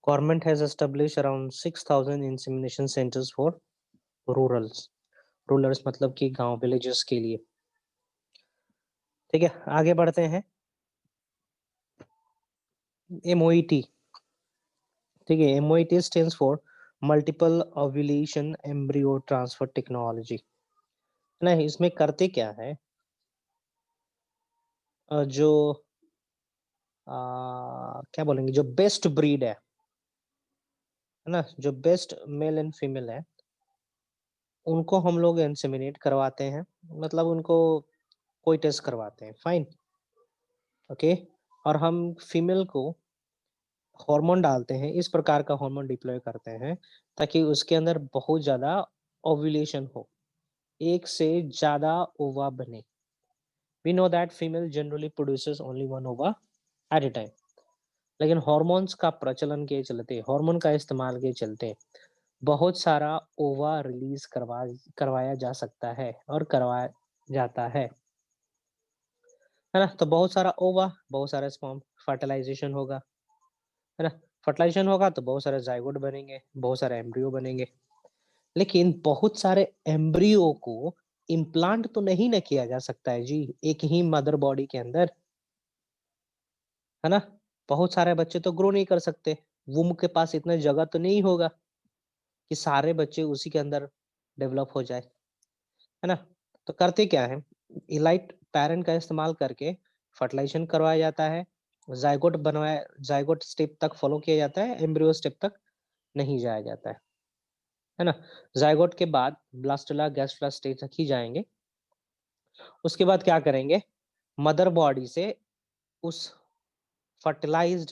Government has established around 6,000 insemination centers for rurals. Rurals मतलब कि गांव विलेजेस के लिए। ठीक है, आगे बढ़ते हैं। MOET, ठीक है, MOET stands for multiple ovulation embryo transfer technology. ना इसमें करते क्या है, जो क्या बोलेंगे, जो बेस्ट ब्रीड है ना, जो बेस्ट मेल एंड फीमेल है, उनको हम लोग इंसेमिनेट करवाते हैं, मतलब उनको कोई टेस्ट करवाते हैं, फाइन, ओके। और हम फीमेल को हार्मोन डालते हैं, इस प्रकार का हार्मोन डिप्लॉय करते हैं ताकि उसके अंदर बहुत ज्यादा ओव्यूलेशन हो, एक से ज्यादा ओवा बने। We know that female generally produces only one ova at a time, लेकिन हार्मोन्स का प्रचलन के चलते, हार्मोन का इस्तेमाल के चलते बहुत सारा ओवा रिलीज करवाया जा सकता है और करवाया जाता है ना। तो बहुत सारा ओवा, बहुत सारा स्पर्म, फर्टिलाइजेशन होगा, है ना। फर्टिलाइजेशन होगा तो बहुत सारे जाइगोट बनेंगे, बहुत सारे एम्ब्रियो बनेंगे। लेकिन बहुत सारे एम्ब्रियो को इम्प्लांट तो नहीं ना किया जा सकता है जी, एक ही मदर बॉडी के अंदर, है ना। बहुत सारे बच्चे तो ग्रो नहीं कर सकते, वुम के पास इतना जगह तो नहीं होगा कि सारे बच्चे उसी के अंदर डेवलप हो जाए, है ना। तो करते क्या है, इलाइट पैरेंट का इस्तेमाल करके फर्टिलाइजेशन करवाया जाता है, जाइगोट बनवाया, जाइगोट स्टेप तक फॉलो किया जाता है, एम्ब्रियो स्टेप तक नहीं जाया जाता है ना। जाइगोट के बाद ब्लास्टुला गैस्ट्रुला स्टेज तक ही जाएंगे। उसके बाद क्या करेंगे, मदर बॉडी से उस फर्टिलाइज्ड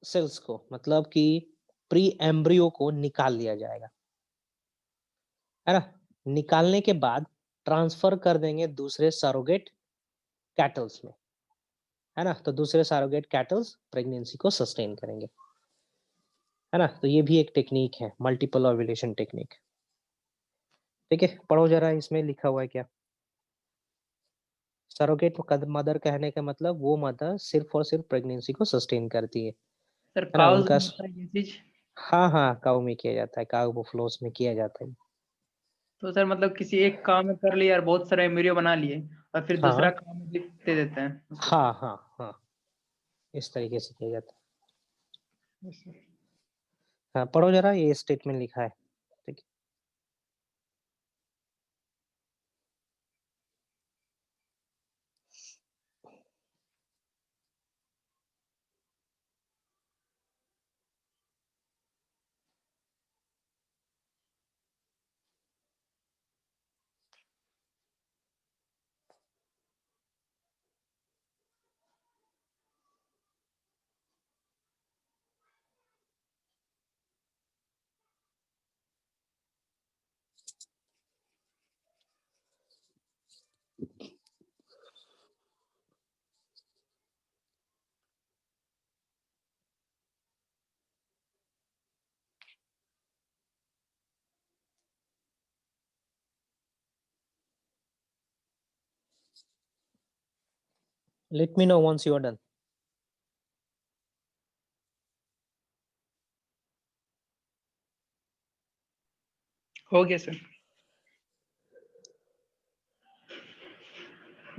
सेल्स को, मतलब कि प्री एम्ब्रियो को निकाल लिया जाएगा, है ना। निकालने के बाद ट्रांसफर कर देंगे दूसरे सरोगेट कैटल्स में, है ना। तो दूसरे सरोगेट कैटल्स प्रेगनेंसी को सस्टेन करेंगे, है ना। तो ये भी एक टेक्निक है, मल्टीपल ओव्यूलेशन टेक्निक। ठीक है, पढ़ो जरा, इसमें लिखा हुआ है क्या। सरोगेट मदर कहने का मतलब वो मदर सिर्फ और सिर्फ प्रेगनेंसी को सस्टेन करती सर है ना। काउस उनका, में होता है ये चीज? हाँ हाँ, काऊ में किया जाता है, काऊ बुफलोस में किया जाता है। तो सर मतलब किसी एक काम में कर लिया और बहुत सारे एम्ब्रियो बना लिए और फिर दूसरा हाँ काम में भी दे देते हैं उसको। हाँ हाँ हाँ, इस तरीके से किया जाता है। हाँ, पढ़ो जरा, ये स्टेटमेंट लिखा है। ठीक let me know once you are done. हो गया सर।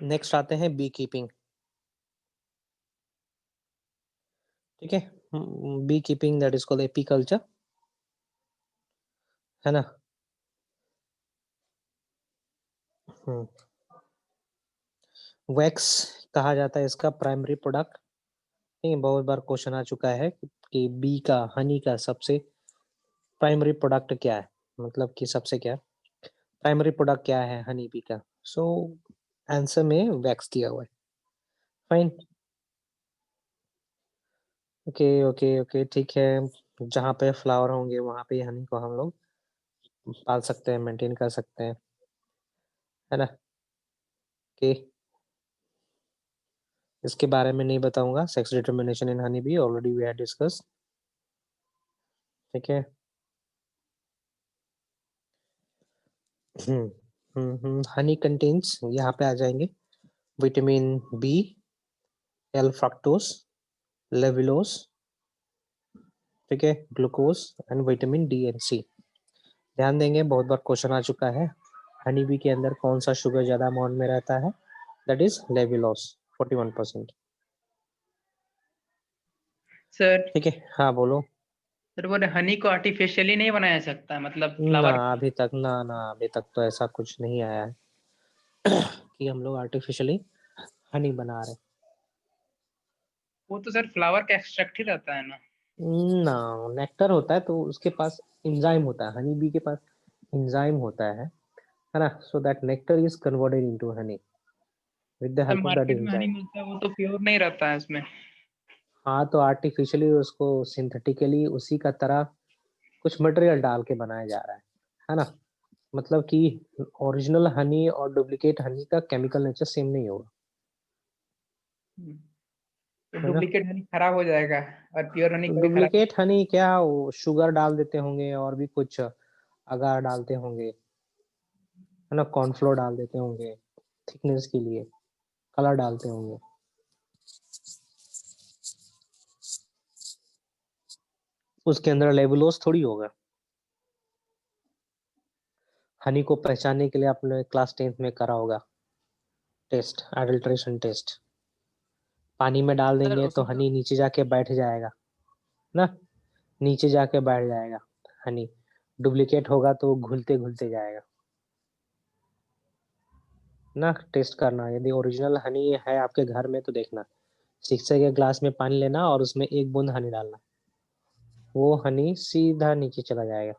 नेक्स्ट आते हैं बी कीपिंग। ठीक है, bee keeping that is called apiculture, है ना। वैक्स कहा जाता है इसका प्राइमरी प्रोडक्ट। ठीक है, बहुत बार क्वेश्चन आ चुका है कि बी का, हनी का सबसे प्राइमरी प्रोडक्ट क्या है, मतलब कि सबसे क्या प्राइमरी प्रोडक्ट क्या है हनी बी का। सो आंसर में वैक्स दिया हुआ है, फाइन। ओके ओके ओके, ठीक है। जहाँ पे फ्लावर होंगे वहां पे हनी को हम लोग पाल सकते हैं, मेंटेन कर सकते हैं, है ना। ओके, इसके बारे में नहीं बताऊंगा, sex determination in honey bee already we had discuss. ठीक है। हनी कंटेन्स, यहाँ पे आ जाएंगे vitamin B, L fructose, levulose, ठीक है, glucose and vitamin D and C. ध्यान देंगे, बहुत बार क्वेश्चन आ चुका है, हनी बी के अंदर कौन सा शुगर ज्यादा अमाउंट में रहता है? That is लेविलोस 41%। सर ठीक है, हाँ बोलो। सर वो हनी को आर्टिफिशियली नहीं बनाया सकता, मतलब ना फ्लावर। अभी तक ना अभी तक तो ऐसा कुछ नहीं आया है कि हम लोग आर्टिफिशियली हनी बना रहे। वो तो सर फ्लावर का एक्सट्रैक्ट ही रहता है ना। ना, नेक्टर होता है तो उसके पास एंजाइम होता है, हनी बी के पास एंजाइम होता है ना? So that nectar is converted into Honey with the sir help of that market में हनी एंजाइम। मिलता है, वो तो प्योर नहीं रहता है उसमें। हाँ, तो आर्टिफिशियली उसको सिंथेटिकली उसी का तरह कुछ मटेरियल डाल के बनाया जा रहा है ना? मतलब कि ओरिजिनल हनी और डुप्लीकेट हनी का केमिकल नेचर सेम नहीं होगा, तो है ना? डुप्लीकेट हनी खराब हो जाएगा और प्योर हनी कभी खराब। डुप्लीकेट हनी क्या, वो शुगर डाल देते होंगे और भी कुछ अगार डालते होंगे, है ना? कॉर्नफ्लोर डाल देते होंगे थिकनेस के लिए, कलर डालते होंगे। उसके अंदर लेबुलोज थोड़ी होगा। हनी को पहचानने के लिए आपने क्लास 10th में करा होगा टेस्ट, एडल्ट्रेशन टेस्ट। पानी में डाल सर देंगे तो उसमें हनी नीचे जाके बैठ जाएगा ना, नीचे जाके बैठ जाएगा हनी। डुप्लीकेट होगा तो घुलते घुलते जाएगा ना। टेस्ट करना, यदि ओरिजिनल हनी है आपके घर में तो देखना, शीशे के ग्लास में पानी लेना और उसमें एक बूंद हनी डालना, वो हनी सीधा नीचे चला जाएगा,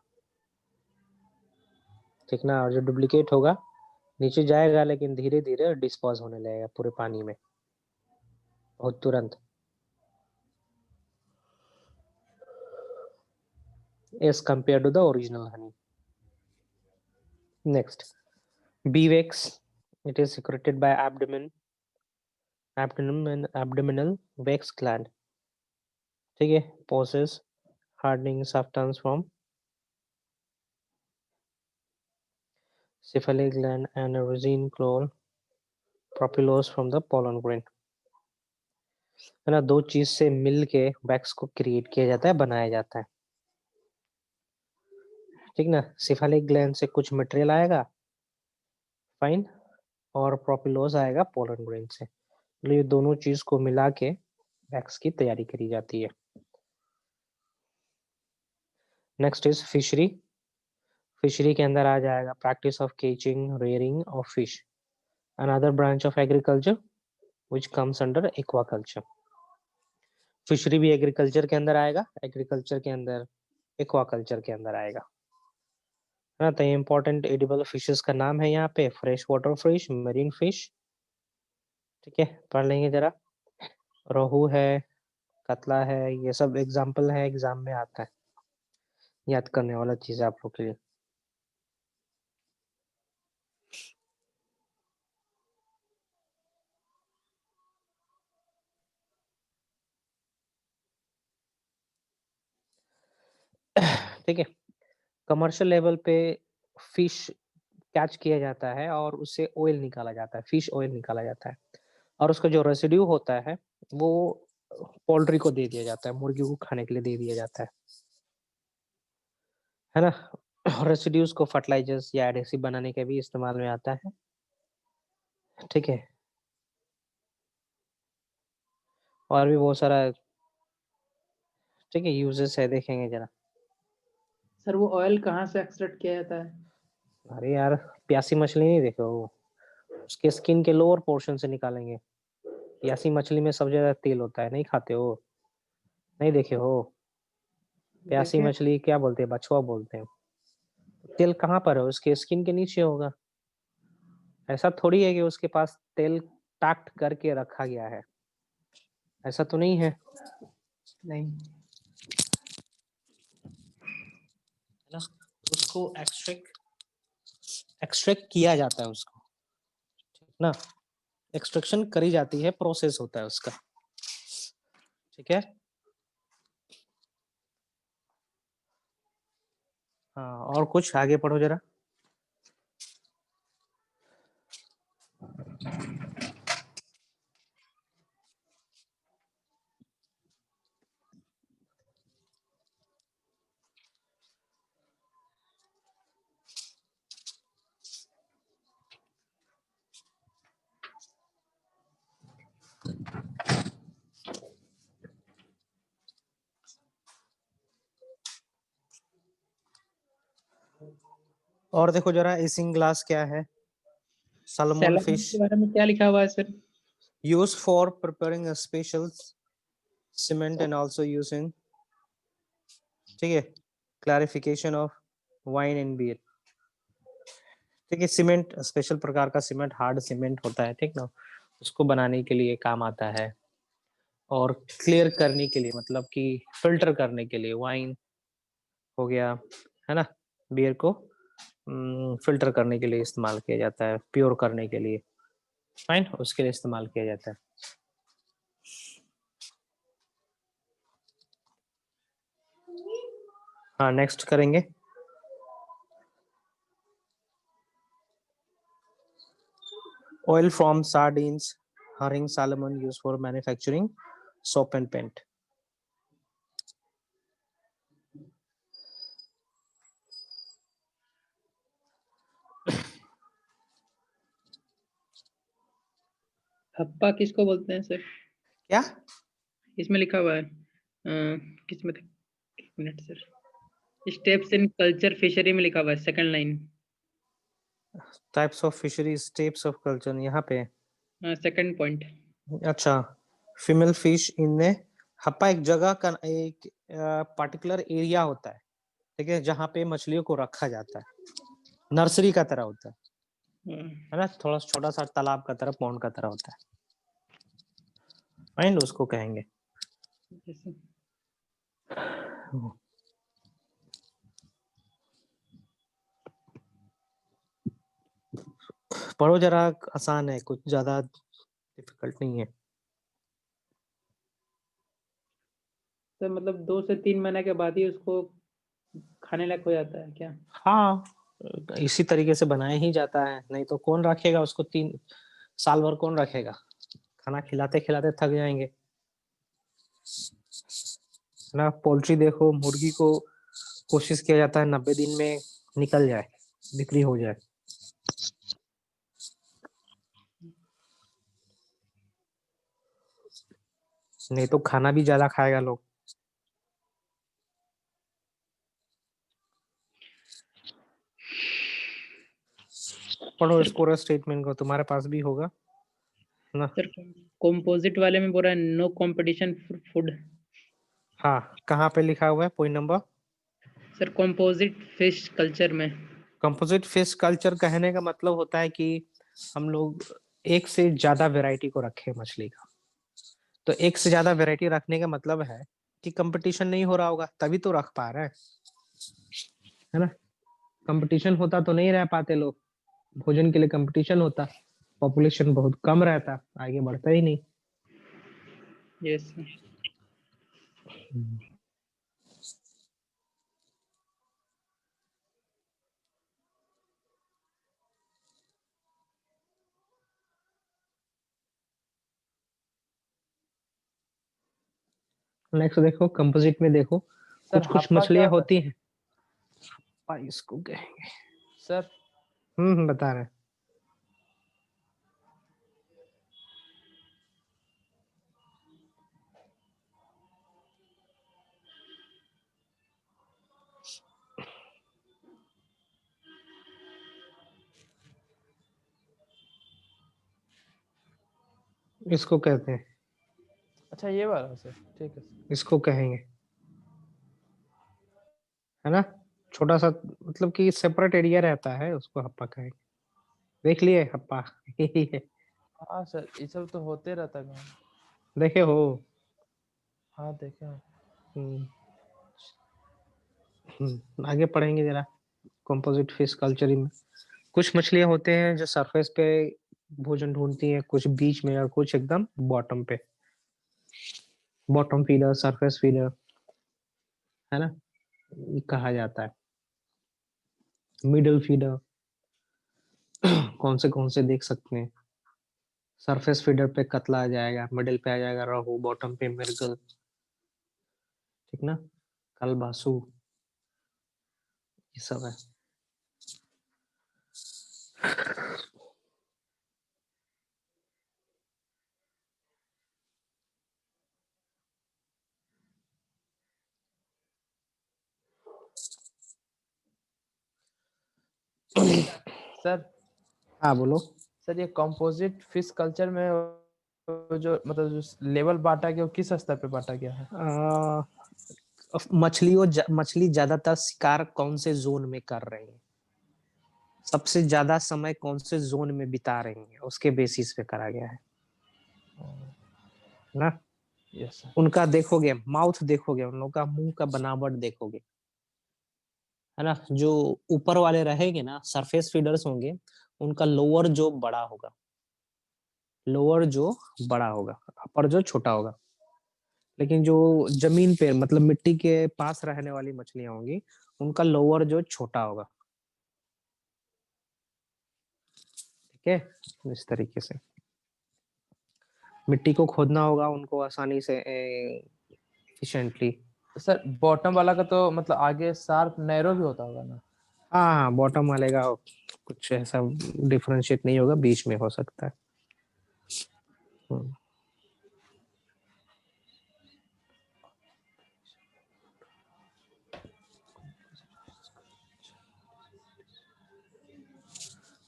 ठीक ना? और जो डुप्लीकेट होगा नीचे जाएगा लेकिन धीरे धीरे डिस्पोज होने लगेगा पूरे पानी में, बहुत तुरंत, as compare to the original honey. Next, bee wax. It is secreted by abdominal wax gland। ठीक है, possess hardening substance from cephalic gland and a resin chlore propylose from the pollen grain। है ना, दो चीज से मिल के wax को create किया जाता है, बनाया जाता है, ठीक ना? सिफालिक ग्लैंड से कुछ मटेरियल आएगा, फाइन, और प्रोपिलोज आएगा पोलन ग्रेन से। मतलब ये दोनों चीज को मिला के वैक्स की तैयारी करी जाती है। Next is fishery. फिशरी के अंदर आ जाएगा practice of catching rearing of fish, another branch of agriculture which comes under aquaculture. Fishery भी एग्रीकल्चर के अंदर आएगा, एग्रीकल्चर के अंदर एक्वाकल्चर के अंदर आएगा, है ना? तो ये इंपॉर्टेंट एडिबल फिशेस का नाम है यहाँ पे, fresh water fish, marine fish. ठीक है, पढ़ लेंगे जरा। रोहू है, कतला है, ये सब एग्जाम्पल है, एग्जाम में आता है, याद करने वाला चीज है आप लोग के लिए। ठीक है, कमर्शियल लेवल पे फिश कैच किया जाता है और उससे ऑयल निकाला जाता है, फिश ऑयल निकाला जाता है, और उसका जो रेसिड्यू होता है वो पोल्ट्री को दे दिया जाता है, मुर्गी को खाने के लिए दे दिया जाता है ना? रेसिड्यूज को फर्टिलाइजर्स या एडेसिव बनाने के भी इस्तेमाल में आता है। ठीक है, और भी बहुत सारा, ठीक है, यूजेस है, देखेंगे जरा। सर वो ऑयल कहाँ से एक्सट्रैक्ट किया जाता है? अरे यार, प्यासी मछली नहीं देखे हो? उसके स्किन के लोअर पोर्शन से निकालेंगे। प्यासी मछली में सब ज्यादा तेल होता है, नहीं खाते हो? नहीं देखे हो? प्यासी देखे। मछली क्या बोलते हैं? बछुआ बोलते हैं। तेल कहाँ पर है? उसके स्किन के नीचे होगा। ऐसा थोड़ी है कि उसके पास तेल टाक्ट करके रखा गया है, ऐसा तो नहीं है, नहीं। है ना? उसको एक्सट्रैक्ट किया जाता है उसको, ठीक ना? एक्सट्रैक्शन करी जाती है, प्रोसेस होता है उसका, ठीक है। हाँ, और कुछ आगे पढ़ो जरा। और देखो जरा isinglass क्या है? Salmon सैलमन fish के बारे में क्या लिखा हुआ है sir? used for preparing a special cement and also used in, ठीक है, clarification of wine and beer। ठीक है, सीमेंट स्पेशल प्रकार का सीमेंट, हार्ड सीमेंट होता है, ठीक ना, उसको बनाने के लिए काम आता है, और क्लियर करने के लिए मतलब कि फिल्टर करने के लिए, वाइन हो गया, है ना, बियर को फिल्टर करने के लिए इस्तेमाल किया जाता है, प्योर करने के लिए, फाइन, उसके लिए इस्तेमाल किया जाता है। हाँ, नेक्स्ट करेंगे। Oil from sardines, herring, salmon used for manufacturing soap and paint। हप्पा किसको बोलते हैं सर? क्या? इसमें लिखा हुआ है किसमें था? एक minute sir. Steps in culture fishery में लिखा हुआ है, second line. Types of fisheries, types of culture यहाँ पे। Second point. अच्छा, फीमेल फिश इन हप्पा एक जगह का, एक पर्टिकुलर एरिया होता है, ठीक है, जहाँ पे मछलियों को रखा जाता है, नर्सरी का तरह होता है ना, थोड़ा छोटा सा तालाब का तरह, पौंड का तरह होता है, फाइन, उसको कहेंगे। पढ़ो जरा, आसान है, कुछ ज्यादा डिफिकल्ट नहीं है। तो मतलब 2 से 3 महीने के बाद ही उसको खाने लायक हो जाता है क्या? हाँ, इसी तरीके से बनाया ही जाता है, नहीं तो कौन रखेगा उसको, 3 साल भर कौन रखेगा, खाना खिलाते खिलाते थक जाएंगे ना। पोल्ट्री देखो, मुर्गी को कोशिश किया जाता है 90 दिन में निकल जाए, बिक्री हो जाए, नहीं तो खाना भी ज्यादा खाएगा लोग। पढ़ो सर स्कोर स्टेटमेंट को, तुम्हारे पास भी होगा ना। सर कंपोजिट वाले में बोल रहा है नो कंपटीशन फूड। हाँ, कहाँ पे लिखा हुआ है point number? Sir composite fish culture में। कंपोजिट फिश कल्चर कहने का मतलब होता है कि हम लोग एक से ज्यादा वैरायटी को रखे मछली का, तो एक से ज्यादा वैरायटी रखने का मतलब है कि कंपटीशन नहीं हो रहा होगा, तभी तो रख पा रहे हैं, है ना। कंपटीशन होता तो नहीं रह पाते लोग, भोजन के लिए कंपटीशन होता, पॉपुलेशन बहुत कम रहता, आगे बढ़ता ही नहीं। यस। नेक्स्ट देखो, कंपोजिट में देखो, सर कुछ कुछ हप्पा क्या मछलियां होता होती है हैं, इसको कहेंगे, सर? बता रहे हैं। इसको कहते हैं, अच्छा ये वाला सर, ठीक है सर। इसको कहेंगे, है ना, छोटा सा, मतलब कि सेपरेट एरिया रहता है, उसको हप्पा कहेंगे। देख लिए हप्पा? हाँ सर, ये सब तो होते रहता गाँव। देखे हो? हाँ देखे हैं। हम्म, आगे पढ़ेंगे जरा, कंपोजिट फिश कल्चर में कुछ मछलियां होते हैं जो सरफेस पे भोजन ढूंढती हैं, कुछ बीच में, और कुछ एकदम बॉटम पे, बॉटम फीडर, सरफेस फीडर, है ना, ये कहा जाता है। मिडल फीडर कौन से देख सकते हैं, सरफेस फीडर पे कतला आ जाएगा, मिडिल पे आ जाएगा रोहू, बॉटम पे मिर्गल, ठीक ना, कलबासु, ये सब है। सर हाँ बोलो। सर ये कंपोजिट फिश कल्चर में जो मतलब जो लेवल बांटा गया वो किस स्तर पे बांटा गया है? मछली ज्यादातर शिकार कौन से जोन में कर रही है, सबसे ज्यादा समय कौन से जोन में बिता रही है, उसके बेसिस पे करा गया है ना। Yes sir. उनका देखोगे, माउथ देखोगे, उन लोगों का मुंह का बनावट देखोगे, है ना। जो ऊपर वाले रहेंगे ना, सरफेस फीडर्स होंगे, उनका लोअर जो बड़ा होगा, लोअर जो बड़ा होगा, अपर जो छोटा होगा। लेकिन जो जमीन पे मतलब मिट्टी के पास रहने वाली मछलियां होंगी, उनका लोअर जो छोटा होगा। ठीक है, इस तरीके से मिट्टी को खोदना होगा उनको आसानी से, एफिशिएंटली। सर बॉटम वाला का तो मतलब आगे शार्प नैरो भी होता होगा ना? हाँ, बॉटम वाले का कुछ ऐसा डिफरेंशिएट नहीं होगा, बीच में हो सकता है। हम्म।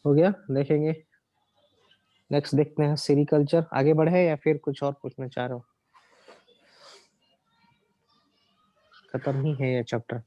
हो गया, देखेंगे। नेक्स्ट देखते हैं सेरिकल्चर। आगे बढ़े या फिर कुछ और पूछना चाह रहे हो? खत्म ही है ये चैप्टर।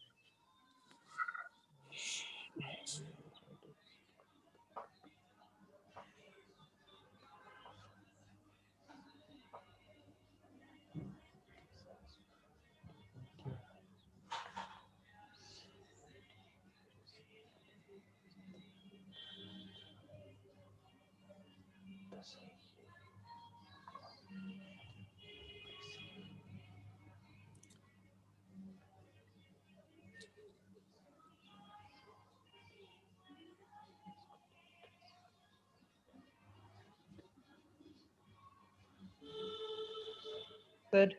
सर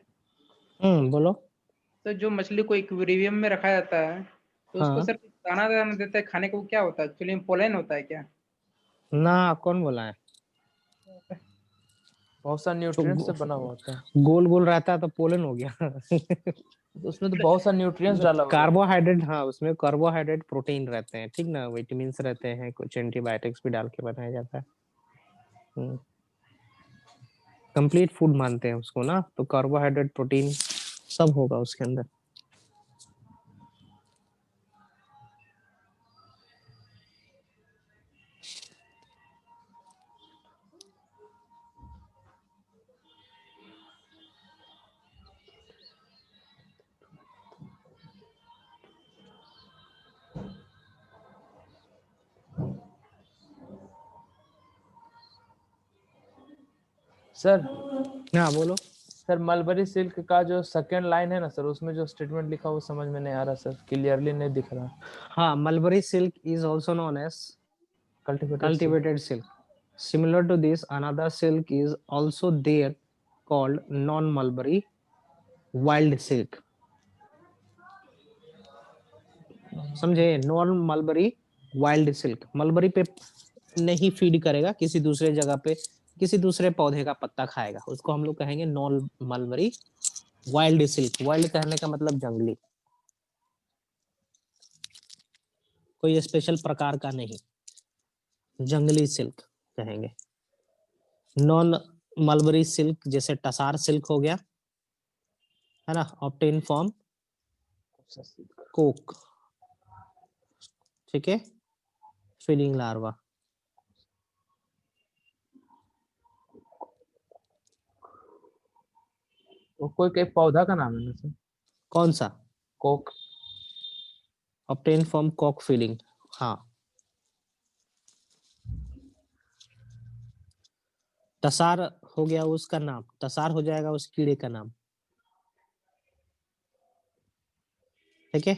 बोलो। तो जो मछली को एक्वेरियम में रखा जाता है तो उसको हाँ सर कुछ दाना दाना देता है खाने को, क्या होता है एक्चुअली में? पोलन होता है क्या? ना, कौन बोला है? बहुत सारे जो न्यूट्रिएंट्स से बना हुआ होता है। गोल गोल रहता है तो पोलन हो गया। तो उसमें तो बहुत सारे न्यूट्रिएंट्स डाला होगा। कार्बोहाइड्रेट, हाँ उसमें कार्बोहाइड्रेट, प्रोटीन रहते हैं, ठीक ना, विटामिन रहते हैं, कुछ एंटीबायोटिक्स भी डाल के बनाया जाता है। कंप्लीट फूड मानते हैं उसको ना, तो कार्बोहाइड्रेट, प्रोटीन सब होगा उसके अंदर। सर हाँ बोलो। सर मलबरी सिल्क का जो सेकेंड लाइन है ना सर, उसमें जो स्टेटमेंट लिखा वो समझ में नहीं आ रहा सर, क्लियरली नहीं दिख रहा। हाँ, mulberry silk is also known as cultivated silk. cultivated silk. Similar to this, another silk is also there called non-mulberry wild silk. समझे? Non mulberry wild silk, mulberry पे नहीं फीड करेगा, किसी दूसरे जगह पे किसी दूसरे पौधे का पत्ता खाएगा, उसको हम लोग कहेंगे non mulberry wild silk. Wild कहने का मतलब जंगली, कोई स्पेशल प्रकार का नहीं, जंगली सिल्क कहेंगे। नॉन मलबरी सिल्क जैसे टसार सिल्क हो गया, है ना, ऑब्टेन फ्रॉम कोक, ठीक है, फीडिंग लार्वा। वो कोई पौधा का नाम है ना सर? कौन सा? Oak. Obtain from oak feeding, हाँ। टसार हो गया उसका नाम, टसार हो जाएगा उस कीड़े का नाम, ठीक है।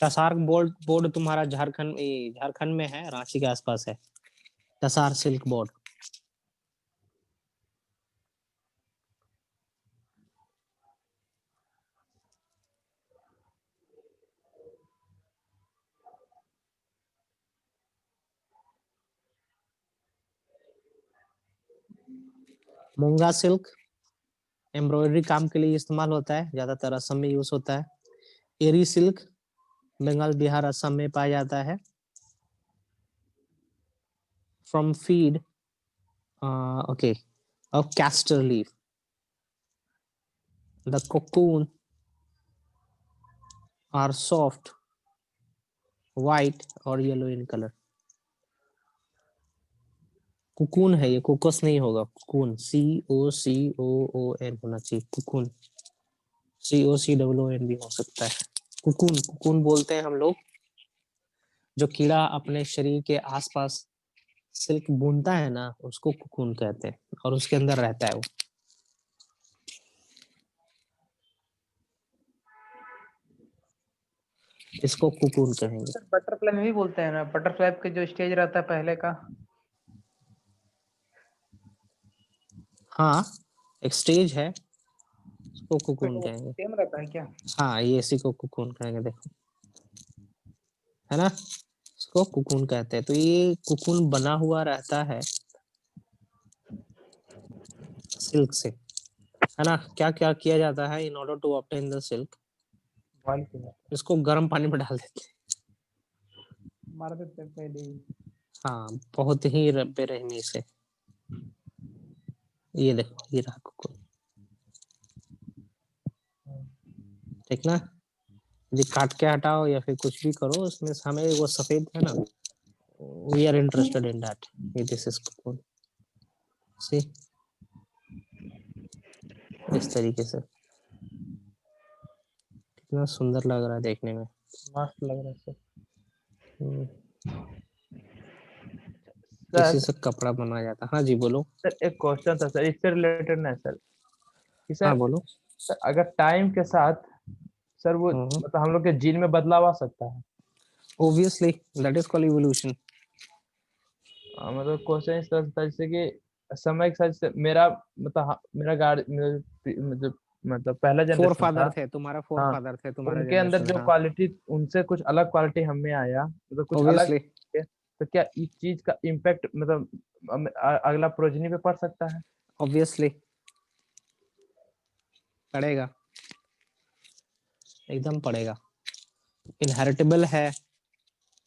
टसार बोर्ड बोर्ड तुम्हारा झारखंड में है, रांची के आसपास है टसार सिल्क बोर्ड। मूंगा सिल्क एम्ब्रॉयडरी काम के लिए इस्तेमाल होता है, ज्यादातर असम में यूज होता है। एरी सिल्क बंगाल, बिहार, असम में पाया जाता है। from feed okay of castor leaf. The cocoon are soft, white or yellow in color. Cocoon है ये, कुकस नहीं होगा, कुकून, COCOON होना चाहिए, कुकून, COCOON भी हो सकता है। कुकून, कुकून बोलते हैं हम लोग जो कीड़ा अपने शरीर के आसपास सिल्क बुनता है ना, उसको कुकून कहते हैं, और उसके अंदर रहता है वो। इसको कुकून कहेंगे। सर बटरफ्लाई में भी बोलते हैं ना, बटरफ्लाई का जो स्टेज रहता है पहले का। हाँ, एक स्टेज है, उसको कुकून कहेंगे। सेम रहता है क्या? हाँ, ये इसी को कुकून कहेंगे, देखो, है ना, इसको कुकून कहते हैं। तो ये कुकून बना हुआ रहता है सिल्क से, है ना। क्या क्या किया जाता है in order to obtain the silk? Boil किया इसको गर्म पानी में डाल देते हैं। मार देते हैं पहले ही। हाँ, बहुत ही बेरहमी से। ये देखो, ये रहा कुकून, ठीक ना। ये काट के हटाओ या फिर कुछ भी करो, उसमें हमें वो सफेद है ना, we are interested in that, this is cocoon. See, इस तरीके से कितना सुंदर लग रहा है देखने में। मस्त लग रहा है सर। हम्म, सर इसी से कपड़ा बनाया जाता है। हाँ जी, बोलो। सर एक क्वेश्चन था सर, इससे रिलेटेड ना सर, कि हाँ, सर बोलो। सर अगर टाइम के साथ सर वो मतलब हम लोग के जीन में बदलाव आ सकता है? Obviously, that is called evolution. मतलब क्वेश्चन इस तरह से था जैसे कि समय के साथ जैसे मेरा मतलब मेरा गाड़ी मतलब पहला फोर जनरेशन फादर था। थे तुम्हारा, फोर हाँ, फादर थे तुम्हारा उनके अंदर जनरेशन, जो हाँ। क्वालिटी, उनसे कुछ अलग क्वालिटी हमें आया, मतलब कुछ अलग ऑब्वियसली, है, तो क्या इस चीज का इम्पैक्ट मतलब अगला प्रोजनी पे पड़ सकता है? ऑब्वियसली पड़ेगा, एकदम पड़ेगा। इनहेरिटेबल है,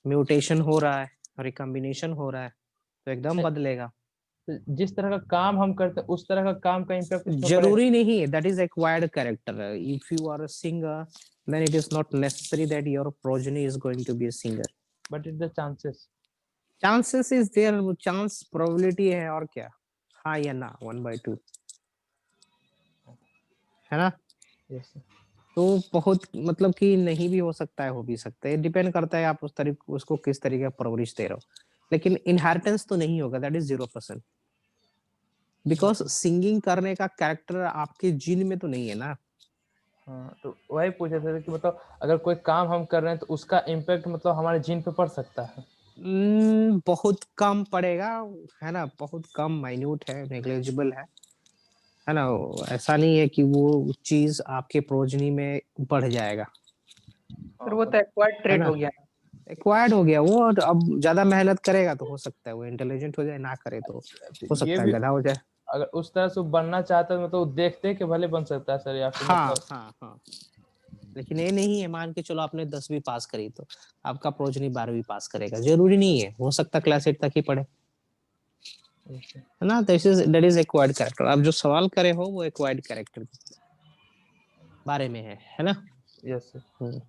म्यूटेशन हो रहा है, रिकॉम्बिनेशन हो रहा है, तो एकदम बदलेगा। तो जिस तरह का काम हम करते हैं उस तरह का काम का इम्पैक्ट उसमें पड़ेगा? जरूरी नहीं है, that is acquired character. If you are a singer, then it is not necessary that your progeny is going to be a singer. But it the chances. Chances is there, वो chance probability है, और क्या, हाँ या ना, 1/2, है ना। Yes. तो बहुत मतलब कि नहीं भी हो सकता है, हो भी सकता है, डिपेंड करता है आप उस तरीके उसको किस तरीके का परवरिश दे रहे हो। लेकिन इनहेरिटेंस तो नहीं होगा, दैट इज 0%, बिकॉज सिंगिंग करने का कैरेक्टर आपके जीन में तो नहीं है ना। हाँ, तो वही पूछे थे कि मतलब अगर कोई काम हम कर रहे हैं तो उसका इम्पैक्ट मतलब हमारे जीन पे पड़ सकता है? बहुत कम पड़ेगा, है ना, बहुत कम, माइन्यूट है, नेग्लिजिबल है ना। ऐसा नहीं है कि वो चीज आपके प्रोजनी में बढ़ जाएगा, फिर वो तो एक्वायर्ड है ट्रेट ना। हो गया। एक्वायर्ड हो गया वो, और अब ज्यादा मेहनत करेगा तो हो सकता है वो इंटेलिजेंट हो जाए, ना करे तो तो हो ये सकता है भी गधा हो जाए। अगर उस तरह से वो बनना चाहता है तो मतलब वो देखते कि भले बन सकता है सर, या फिर हाँ, मतलब? हाँ, हाँ, लेकिन ये नहीं है, मान के चलो आपने 10वीं पास करी तो आपका प्रोजनी 12वीं पास करेगा, जरूरी नहीं है, हो सकता क्लास 8 तक ही पढ़े, है ना। This is that is acquired character. आप जो सवाल करे हो वो एक्वायर्ड कैरेक्टर के बारे में है ना। Yes sir.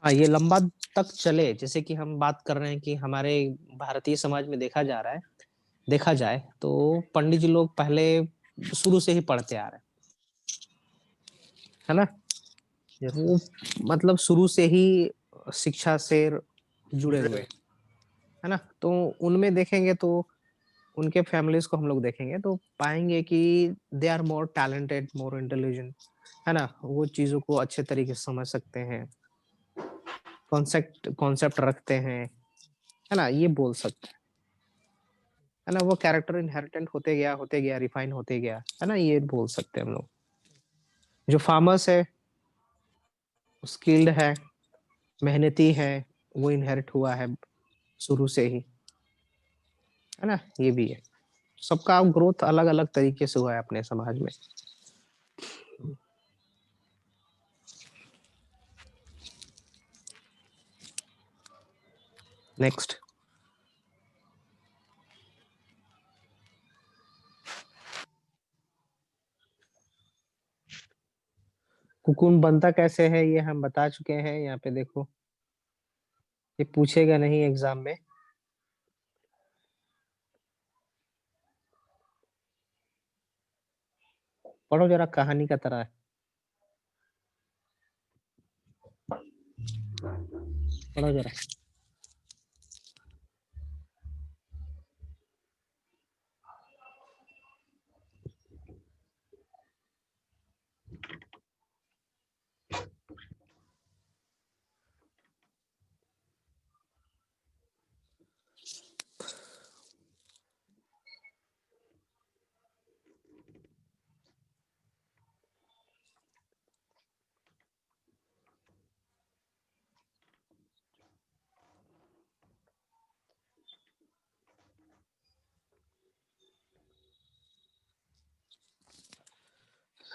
हाँ, ये लंबा तक चले, जैसे कि हम बात कर रहे हैं कि हमारे भारतीय समाज में देखा जाए तो पंडित जी लोग पहले शुरू से ही पढ़ते आ रहे हैं, है ना। यस वो सर। मतलब शुरू से ही शिक्षा से जुड़े हुए, है ना। तो उनमें देखेंगे तो उनके फैमिलीज को हम लोग देखेंगे तो पाएंगे कि they are more talented, more intelligent, है ना। वो चीजों को अच्छे तरीके से समझ सकते हैं, कॉन्सेप्ट रखते हैं, है ना, ये बोल सकते हैं, है ना। वो कैरेक्टर इनहेरिटेंट होते गया, रिफाइन होते गया, है ना, ये बोल सकते हैं हम लोग। जो फार्मर्स है, स्किल्ड है, मेहनती है, वो इनहेरिट हुआ है शुरू से ही, है ना, ये भी है। सबका ग्रोथ अलग अलग तरीके से हुआ है अपने समाज में। नेक्स्ट। कोकून बनता कैसे है ये हम बता चुके हैं। यहाँ पे देखो, ये पूछेगा नहीं एग्जाम में। पढ़ो जरा, कहानी का तरह है, पढ़ो जरा।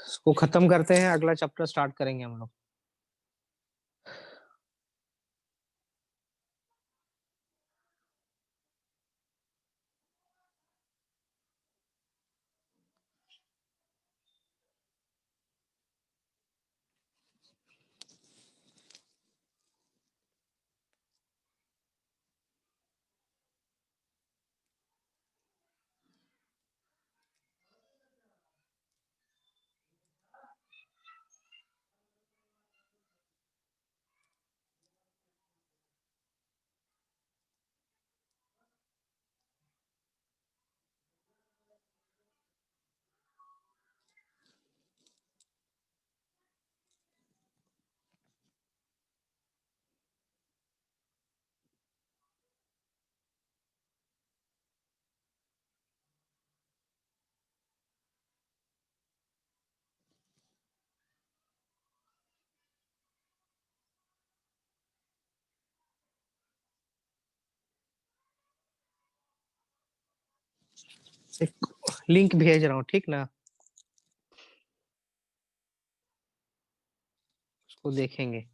इसको खत्म करते हैं, अगला चैप्टर स्टार्ट करेंगे हम लोग। एक लिंक भेज रहा हूँ, ठीक ना, उसको देखेंगे।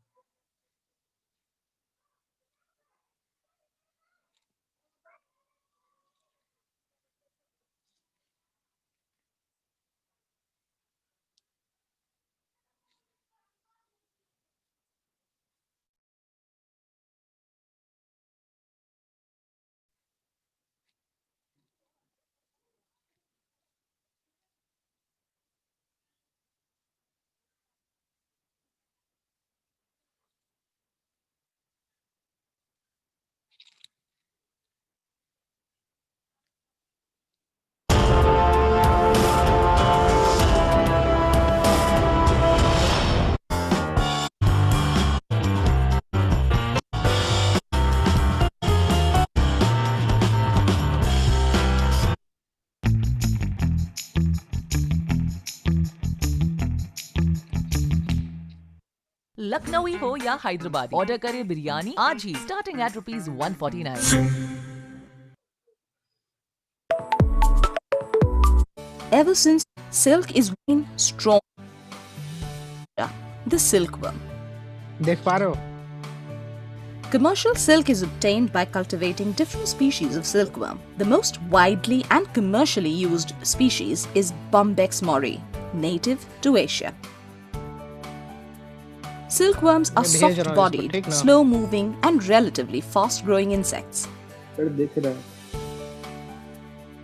लखनवी हो या हैदराबादी, ऑर्डर करें बिरयानी आज ही, starting at ₹149। Ever since silk is growing strong, the silkworm. देख पा रहे हो? Commercial silk is obtained by cultivating different species of silkworm. The most widely and commercially used species is Bombyx mori, native to Asia. Silkworms are मैं भेज रहा हूँ इसको, soft-bodied, ठीक ना? slow-moving and relatively fast-growing insects.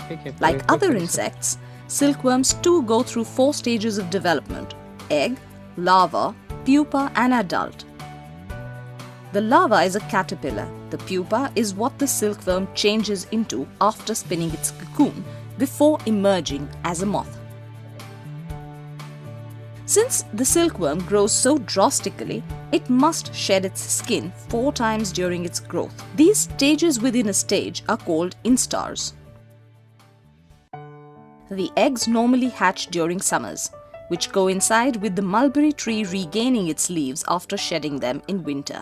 ठीक है, Like देखो other फिर से। insects, silkworms too go through 4 stages of development: egg, larva, pupa and adult. The larva is a caterpillar. The pupa is what the silkworm changes into after spinning its cocoon before emerging as a moth. Since the silkworm grows so drastically, it must shed its skin 4 times during its growth. These stages within a stage are called instars. The eggs normally hatch during summers, which coincide with the mulberry tree regaining its leaves after shedding them in winter.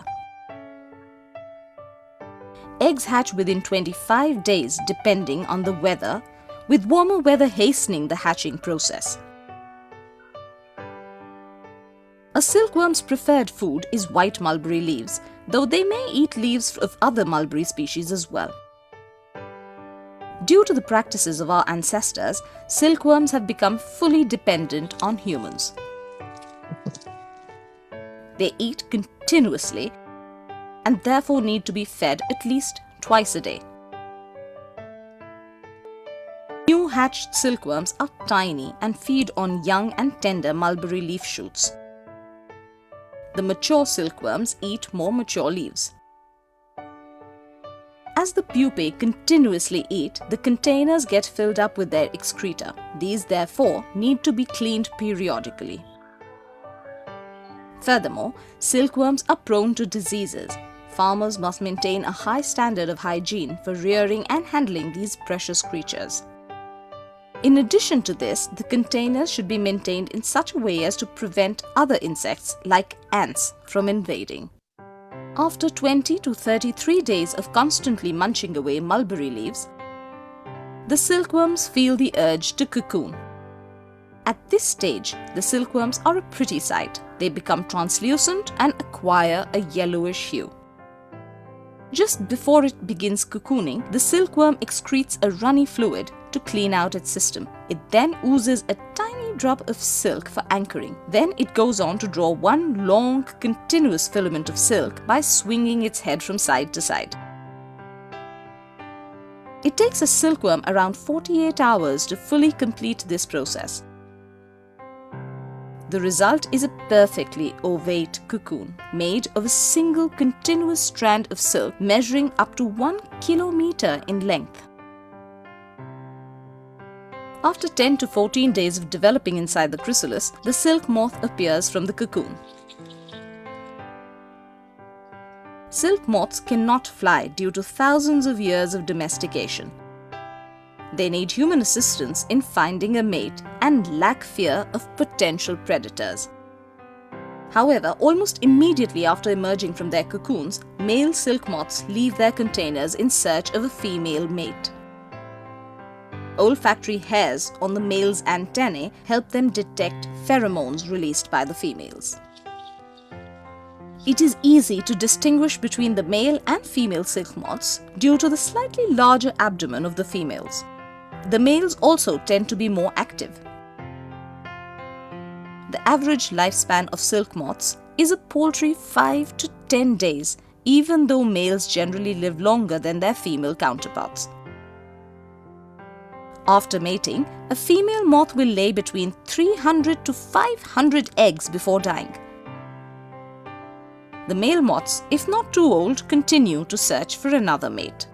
Eggs hatch within 25 days depending on the weather, with warmer weather hastening the hatching process. A silkworm's preferred food is white mulberry leaves, though they may eat leaves of other mulberry species as well. Due to the practices of our ancestors, silkworms have become fully dependent on humans. They eat continuously and therefore need to be fed at least twice a day. New hatched silkworms are tiny and feed on young and tender mulberry leaf shoots. The mature silkworms eat more mature leaves. As the pupae continuously eat, the containers get filled up with their excreta. These therefore need to be cleaned periodically. Furthermore, silkworms are prone to diseases. Farmers must maintain a high standard of hygiene for rearing and handling these precious creatures. In addition to this, the containers should be maintained in such a way as to prevent other insects like ants from invading. After 20 to 33 days of constantly munching away mulberry leaves, the silkworms feel the urge to cocoon. At this stage, the silkworms are a pretty sight. They become translucent and acquire a yellowish hue. Just before it begins cocooning, the silkworm excretes a runny fluid to clean out its system. It then oozes a tiny drop of silk for anchoring. Then it goes on to draw one long, continuous filament of silk by swinging its head from side to side. It takes a silkworm around 48 hours to fully complete this process. The result is a perfectly ovate cocoon made of a single continuous strand of silk measuring up to 1 kilometer in length. After 10 to 14 days of developing inside the chrysalis, the silk moth appears from the cocoon. Silk moths cannot fly due to thousands of years of domestication. They need human assistance in finding a mate and lack fear of potential predators. However, almost immediately after emerging from their cocoons, male silk moths leave their containers in search of a female mate. Olfactory hairs on the male's antennae help them detect pheromones released by the females. It is easy to distinguish between the male and female silk moths due to the slightly larger abdomen of the females. The males also tend to be more active. The average lifespan of silk moths is a paltry 5 to 10 days, even though males generally live longer than their female counterparts. After mating, a female moth will lay between 300 to 500 eggs before dying. The male moths, if not too old, continue to search for another mate.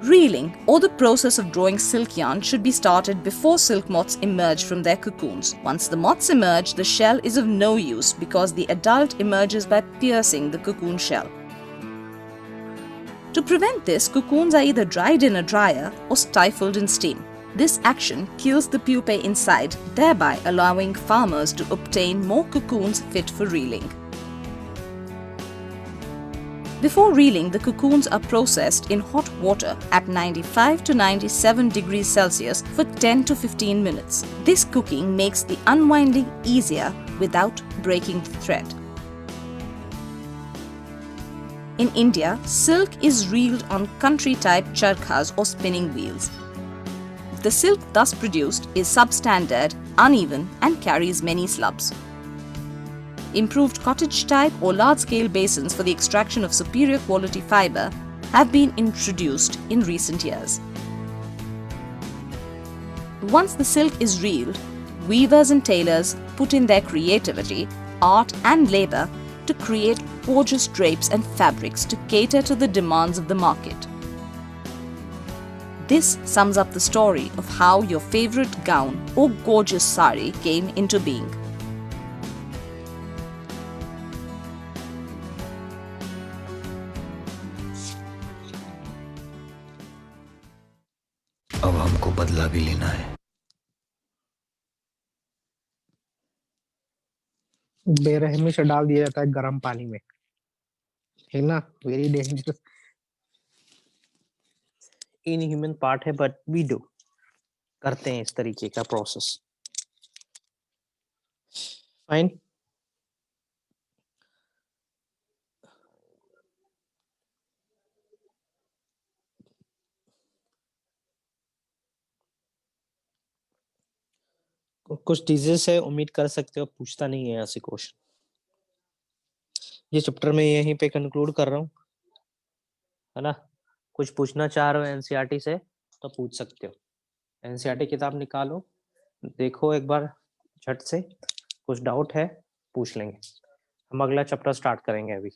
Reeling, or the process of drawing silk yarn, should be started before silk moths emerge from their cocoons. Once the moths emerge, the shell is of no use because the adult emerges by piercing the cocoon shell. To prevent this, cocoons are either dried in a dryer or stifled in steam. This action kills the pupae inside, thereby allowing farmers to obtain more cocoons fit for reeling. Before reeling, the cocoons are processed in hot water at 95 to 97 degrees Celsius for 10 to 15 minutes. This cooking makes the unwinding easier without breaking the thread. In India, silk is reeled on country-type charkhas or spinning wheels. The silk thus produced is substandard, uneven and carries many slubs. Improved cottage-type or large-scale basins for the extraction of superior quality fibre have been introduced in recent years. Once the silk is reeled, weavers and tailors put in their creativity, art and labour to create gorgeous drapes and fabrics to cater to the demands of the market. This sums up the story of how your favourite gown or gorgeous sari came into being. अब हमको बदला भी लेना है। बेरहमी से डाल दिया जाता है गर्म पानी में, है ना? वेरी डेंजरस, इनह्यूमन पार्ट है, बट वी डू करते हैं इस तरीके का प्रोसेस। फाइन। कुछ डिजीज है, उम्मीद कर सकते हो पूछता नहीं है ऐसे क्वेश्चन। ये चैप्टर में यहीं पे कंक्लूड कर रहा हूँ, है ना। कुछ पूछना चाह रहे हो एनसीईआरटी से तो पूछ सकते हो। एनसीईआरटी किताब निकालो, देखो एक बार झट से, कुछ डाउट है पूछ लेंगे। हम अगला चैप्टर स्टार्ट करेंगे अभी।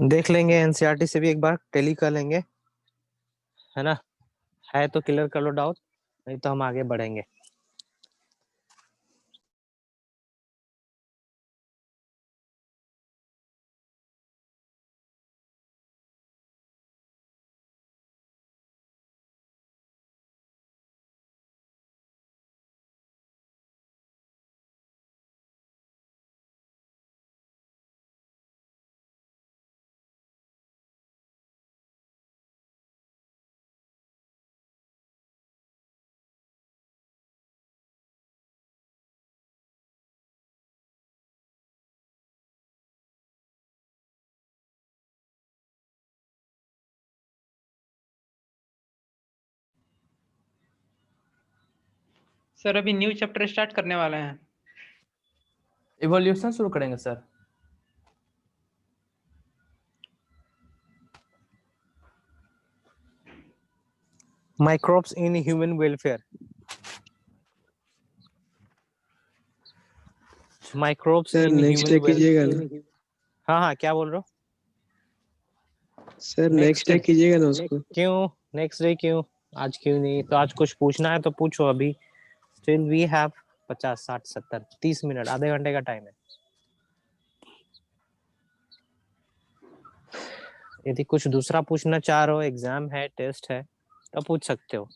देख लेंगे एनसीईआरटी से भी एक बार टेली कर लेंगे, है ना। है तो क्लियर कर लो डाउट, नहीं तो हम आगे बढ़ेंगे। सर अभी न्यू चैप्टर स्टार्ट करने वाले हैं। इवोल्यूशन शुरू करेंगे sir. Microbes in human welfare, microbes sir in next day human कीजिएगा ना। वेलफेयर। हाँ हाँ, क्या बोल रहे हो? सर नेक्स्ट नेक्स्ट डे कीजिएगा ना उसको। क्यों नेक्स्ट डे क्यों? आज क्यों नहीं? तो आज कुछ पूछना है तो पूछो अभी। स्टिल वी हैव 50 60 70 30 मिनट, आधे घंटे का टाइम है। यदि कुछ दूसरा पूछना चाह रहे हो, एग्जाम है, टेस्ट है, तो पूछ सकते हो,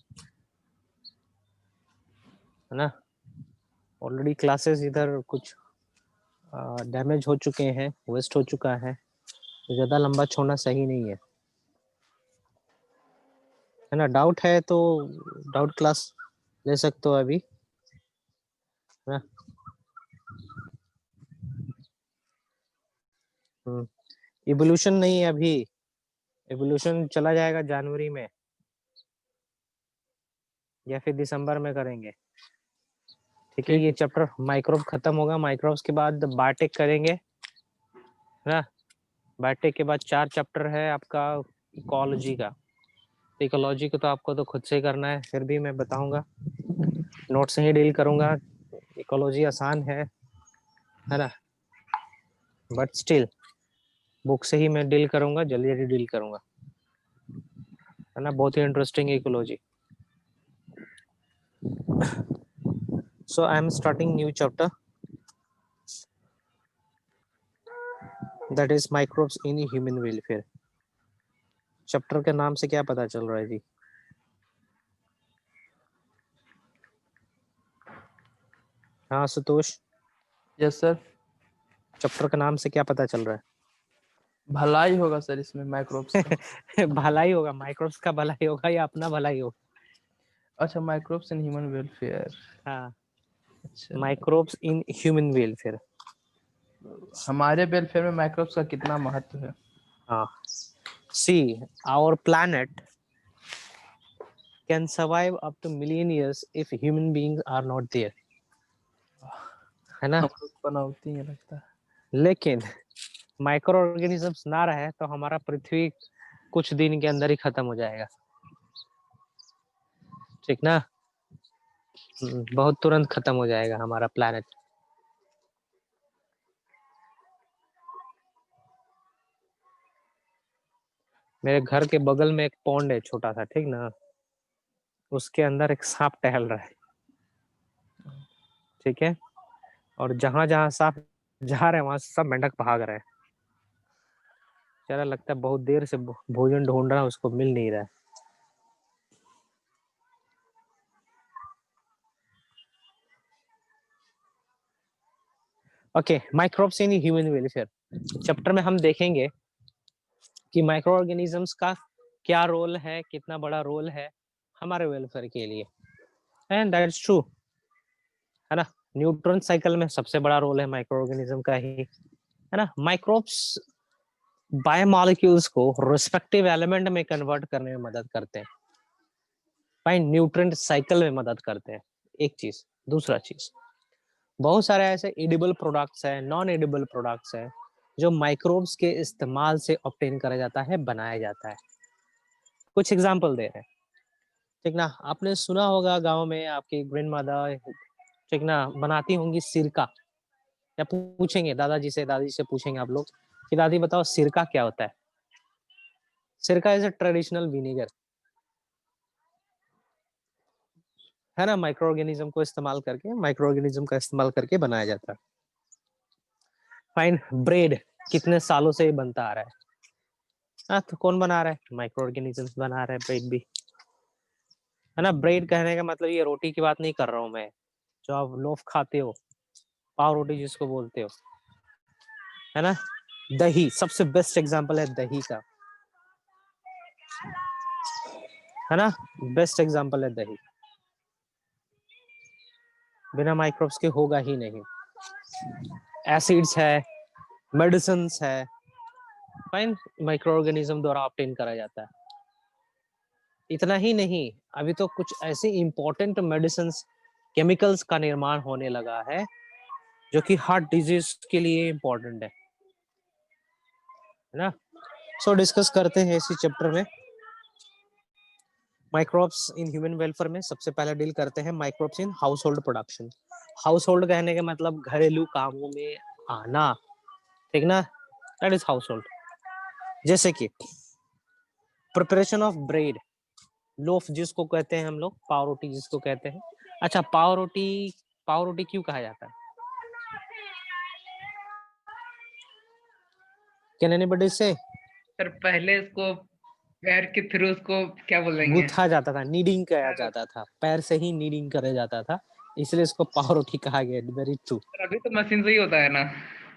है ना। ऑलरेडी क्लासेस इधर कुछ डैमेज हो चुके हैं, वेस्ट हो चुका है, तो ज्यादा लंबा छोड़ना सही नहीं है ना। डाउट है तो डाउट क्लास ले सकते हो अभी, है ना। इवोल्यूशन नहीं है अभी, इवोल्यूशन चला जाएगा जनवरी में। या फिर दिसंबर में करेंगे? ठीक है, ठीक ये है। चैप्टर माइक्रोब खत्म होगा, माइक्रोब्स के बाद बायोटेक करेंगे, है ना? बायोटेक के बाद 4 चैप्टर है आपका इकोलॉजी का। इकोलॉजी को तो आपको तो खुद से ही करना है, फिर भी मैं बताऊंगा, नोट से ही डील करूंगा। इकोलॉजी आसान है ना? बट स्टिल बुक से ही मैं डील करूंगा, जल्दी जल्दी डील करूंगा, है ना? बहुत ही इंटरेस्टिंग है ecology. So I am starting new chapter, that is microbes in human welfare. Chapter के नाम से क्या पता चल रहा है जी? हाँ सुतोष, यस सर। चैप्टर के नाम से क्या पता चल रहा भलाई होगा सर इसमें माइक्रोब्स का। है? भलाई होगा, माइक्रोब्स का भलाई होगा या अपना भलाई होगा? अच्छा, माइक्रोब्स इन ह्यूमन वेलफेयर। हाँ, अच्छा, माइक्रोब्स इन ह्यूमन वेलफेयर। हमारे वेलफेयर में माइक्रोब्स का कितना महत्व है? हाँ, see our planet can survive up to million years if human beings are not there, है ना? हम लोग पनौती है लगता है। लेकिन माइक्रो ऑर्गेनिजम्स ना रहे तो हमारा पृथ्वी कुछ दिन के अंदर ही खत्म हो जाएगा, ठीक ना? बहुत तुरंत खत्म हो जाएगा हमारा प्लैनेट। मेरे घर के बगल में एक पॉन्ड है छोटा सा, ठीक ना? उसके अंदर एक सांप टहल रहा है, ठीक है? और जहां जहां सांप जा रहे हैं वहां सब मेंढक भाग रहे हैं। चला लगता है बहुत देर से भोजन ढूंढ रहा है, उसको मिल नहीं रहा है। Okay, microbes in human welfare chapter में हम देखेंगे कि माइक्रो ऑर्गेनिजम्स का क्या रोल है, कितना बड़ा रोल है हमारे वेलफेयर के लिए, एंड दैट्स ट्रू, है ना? न्यूट्रॉन साइकिल में सबसे बड़ा रोल है माइक्रो ऑर्गेनिज्म का ही, है ना? माइक्रोब्स बायोमॉलिक्यूल्स को रिस्पेक्टिव एलिमेंट में कन्वर्ट करने में मदद करते हैं, भाई न्यूट्रिएंट साइकिल में मदद करते हैं, एक चीज। दूसरा चीज, बहुत सारे ऐसे एडिबल प्रोडक्ट्स हैं, नॉन एडिबल प्रोडक्ट्स हैं जो माइक्रोब्स के इस्तेमाल से ऑब्टेन करा जाता है, बनाया जाता है। कुछ एग्जांपल दे रहे हैं, ठीक ना? आपने सुना होगा गांव में आपकी ग्रैंड मदर, ठीक ना, बनाती होंगी सिरका, या पूछेंगे दादाजी से, दादी से पूछेंगे आप लोग कि दादी बताओ सिरका क्या होता है? सिरका इज अ ट्रेडिशनल विनेगर, है ना? माइक्रो ऑर्गेनिज्म को इस्तेमाल करके, माइक्रो ऑर्गेनिज्म का इस्तेमाल करके बनाया जाता है। फाइन, ब्रेड कितने सालों से ये बनता आ रहा है? हाँ, तो कौन बना रहा है? माइक्रो ऑर्गेनिजम्स बना रहे हैं ब्रेड भी, है ना? ब्रेड कहने का मतलब ये रोटी की बात नहीं कर रहा हूँ मैं, जो आप लोफ खाते हो, पाव रोटी जिसको बोलते हो, है ना? दही सबसे बेस्ट एग्जांपल है दही का, है ना? बेस्ट एग्जांपल है दही, बिना माइक्रोब्स के होगा ही नहीं। एसिड्स है, मेडिसिन है, फाइन, माइक्रो ऑर्गेनिज्म द्वारा ऑब्टेन करा जाता है। इतना ही नहीं, अभी तो कुछ ऐसे इंपॉर्टेंट मेडिसिन केमिकल्स का निर्माण होने लगा है जो कि हार्ट डिजीज के लिए इंपॉर्टेंट है ना? सो डिस्कस करते हैं इसी चैप्टर में माइक्रोब्स इन ह्यूमन वेलफेयर में। सबसे पहले डील करते हैं microbes in household production. House hold कहने का मतलब घरेलू कामों में आना, ठीक ना? That is house hold. जैसे कि प्रिपरेशन ऑफ ब्रेड, लोफ जिसको कहते हैं हम लोग, पाव रोटी जिसको कहते हैं। अच्छा, पाव रोटी क्यों कहा जाता है? कैन एनीबॉडी से? सर पहले इसको पैर के थ्रू उसको क्या बोलेंगे? गूथा जाता था, नीडिंग किया जाता था, पैर से ही नीडिंग करा जाता था, इसलिए इसको पाव रोटी कहा गया। Very true. सर अभी तो मशीन से ही होता है ना?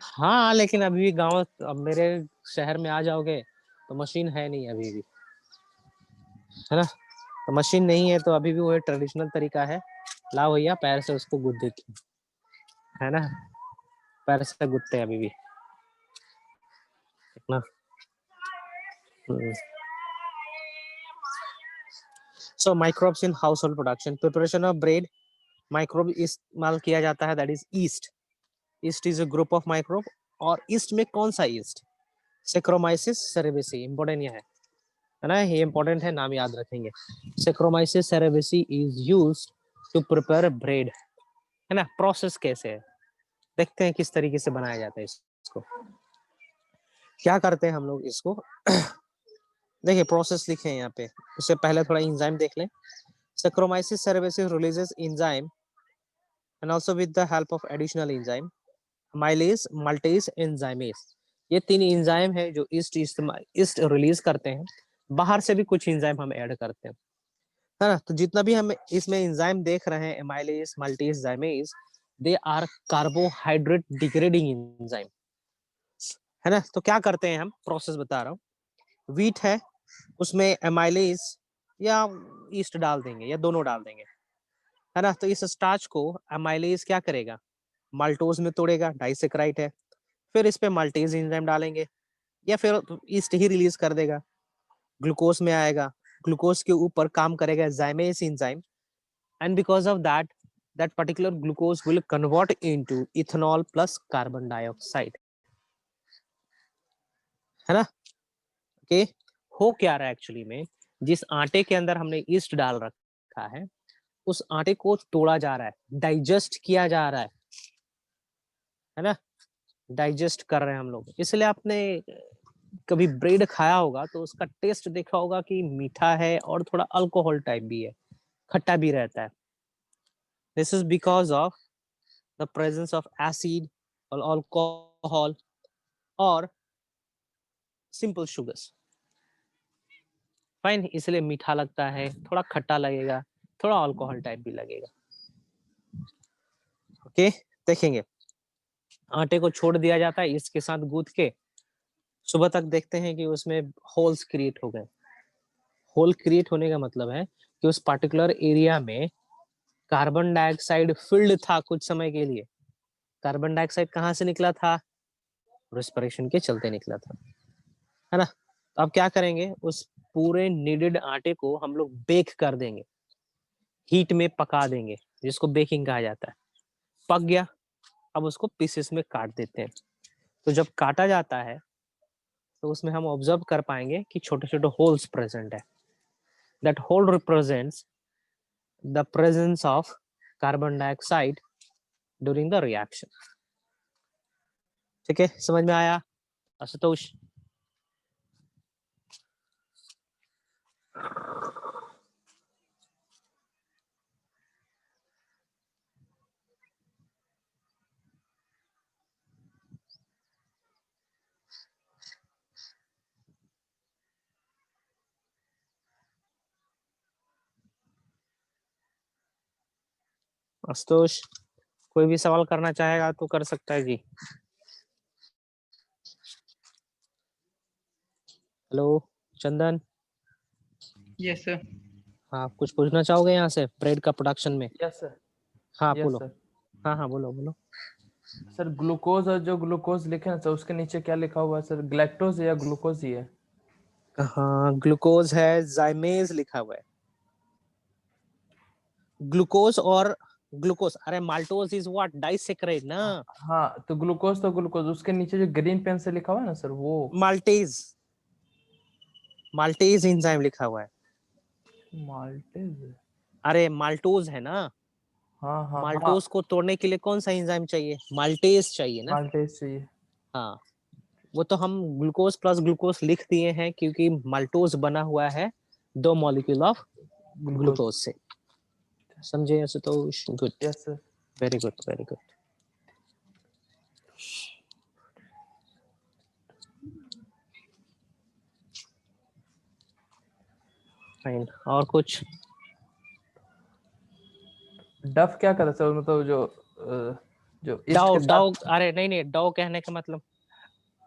हाँ, लेकिन अभी भी गांव, अब मेरे शहर में आ जाओगे तो मशीन है नहीं अभी भी, है ना? तो मशीन नहीं है तो अभी भी वो ट्रेडिशनल तरीका है, ला भैया पैर से उसको गुद देती, है ना? पैर से गुदते हैं अभी भी, ठीक ना? So microbes in household production, preparation of bread, microbe इस्तेमाल किया जाता है, that is yeast. Yeast is a group of microbe, और ईस्ट में कौन सा ईस्ट? सेक्रोमाइसिस सेरेवेसी, इंपॉर्टेंट ये है ना, ये इंपॉर्टेंट है, नाम याद रखेंगे। Saccharomyces cerevisiae is used to prepare bread, है ना। प्रोसेस कैसे है देखते हैं, किस तरीके से बनाया जाता है इसको। क्या करते हैं हम लोग इसको देखिए प्रोसेस लिखे हैं यहाँ पे, उससे पहले थोड़ा एंजाइम देख लें। Saccharomyces cerevisiae releases enzyme and also with the help of additional enzyme amylase, maltase, enzymase। ये 3 एंजाइम है जो ईस्ट रिलीज करते हैं। बाहर से भी कुछ एंजाइम हम ऐड करते हैं, है ना। तो जितना भी हम इसमें एंजाइम देख रहे हैं, amylase, maltase, zymase, they are carbohydrate degrading enzyme, है ना। तो क्या करते हैं हम, प्रोसेस बता रहा हूँ। व्हीट है, उसमें amylase या ईस्ट डाल देंगे या दोनों डाल देंगे, है ना। तो इस स्टार्च को अमाइलेज क्या करेगा, माल्टोज में तोड़ेगा, डाइसेक्राइड है। फिर इस पे माल्टेज एंजाइम डालेंगे या फिर ईस्ट ही रिलीज कर देगा, ग्लूकोज में आएगा। ग्लूकोज के ऊपर काम करेगा zymase enzyme, and because of that that particular glucose will convert into ethanol plus carbon dioxide, है ना। ओके, हो क्या रहा है एक्चुअली में, जिस आटे के अंदर हमने ईस्ट डाल रखा है, उस आटे को तोड़ा जा रहा है, डाइजेस्ट किया जा रहा है ना। डाइजेस्ट कर रहे हैं हम लोग। इसलिए आपने कभी ब्रेड खाया होगा तो उसका टेस्ट देखा होगा कि मीठा है और थोड़ा अल्कोहल टाइप भी है, खट्टा भी रहता है। This is because of the presence of acid और अल्कोहल और सिंपल शुगर्स, फाइन। इसलिए मीठा लगता है, थोड़ा खट्टा लगेगा, थोड़ा अल्कोहल टाइप भी लगेगा। ओके, देखेंगे आटे को छोड़ दिया जाता है इसके साथ गूंथ के, सुबह तक देखते हैं कि उसमें होल्स क्रिएट हो गए। होल क्रिएट होने का मतलब है कि उस पर्टिकुलर एरिया में कार्बन डाइऑक्साइड फिल्ड था कुछ समय के लिए। कार्बन डाइऑक्साइड कहाँ से निकला था, रेस्पिरेशन के चलते निकला था, है ना। तो अब क्या करेंगे, उस पूरे नीडेड आटे को हम लोग बेक कर देंगे, हीट में पका देंगे, जिसको बेकिंग कहा जाता है। पक गया, अब उसको पीसेस में काट देते हैं। तो जब काटा जाता है तो उसमें हम ऑब्जर्व कर पाएंगे कि छोटे छोटे होल्स प्रेजेंट है। That hole represents the presence of carbon dioxide during the reaction. ठीक है, समझ में आया आशुतोष? आशुतोष कोई भी सवाल करना चाहेगा तो कर सकता है जी। हेलो चंदन, यस सर। हाँ कुछ पूछना चाहोगे यहाँ से ब्रेड का प्रोडक्शन में? Yes sir. हाँ यस बोलो। सर। हाँ हाँ बोलो बोलो। सर ग्लूकोज, और जो ग्लूकोज लिखे ना सर उसके नीचे क्या लिखा हुआ है सर, ग्लैक्टोज या ग्लूकोज ही है? हाँ ग्लूकोज है, जाइमेज लिखा हुआ है। ग्लूकोज और ग्लूकोज, अरे माल्टोज इज व्हाट, डाइसेक्राइड ना। हाँ तो ग्लूकोज उसके नीचे जो ग्रीन पेन से लिखा हुआ है ना सर वो माल्टेज, माल्टेज एंजाइम लिखा हुआ है। माल्टेज। अरे माल्टोज है ना, हाँ हाँ हाँ, माल्टोज को तोड़ने के लिए कौन सा एंजाइम चाहिए, माल्टेज चाहिए ना। माल्टेज चाहिए। हाँ, वो तो हम ग्लूकोज प्लस ग्लूकोज लिख दिए हैं क्योंकि माल्टोज बना हुआ है 2 मॉलिक्यूल ऑफ ग्लूकोज से। समझे Ashutosh? Good, yes sir. Very good very good. Fine, और कुछ? डफ क्या करता है सर, मतलब जो ईस्ट डाउ के डाउ, साथ? अरे नहीं नहीं, डाउ कहने का मतलब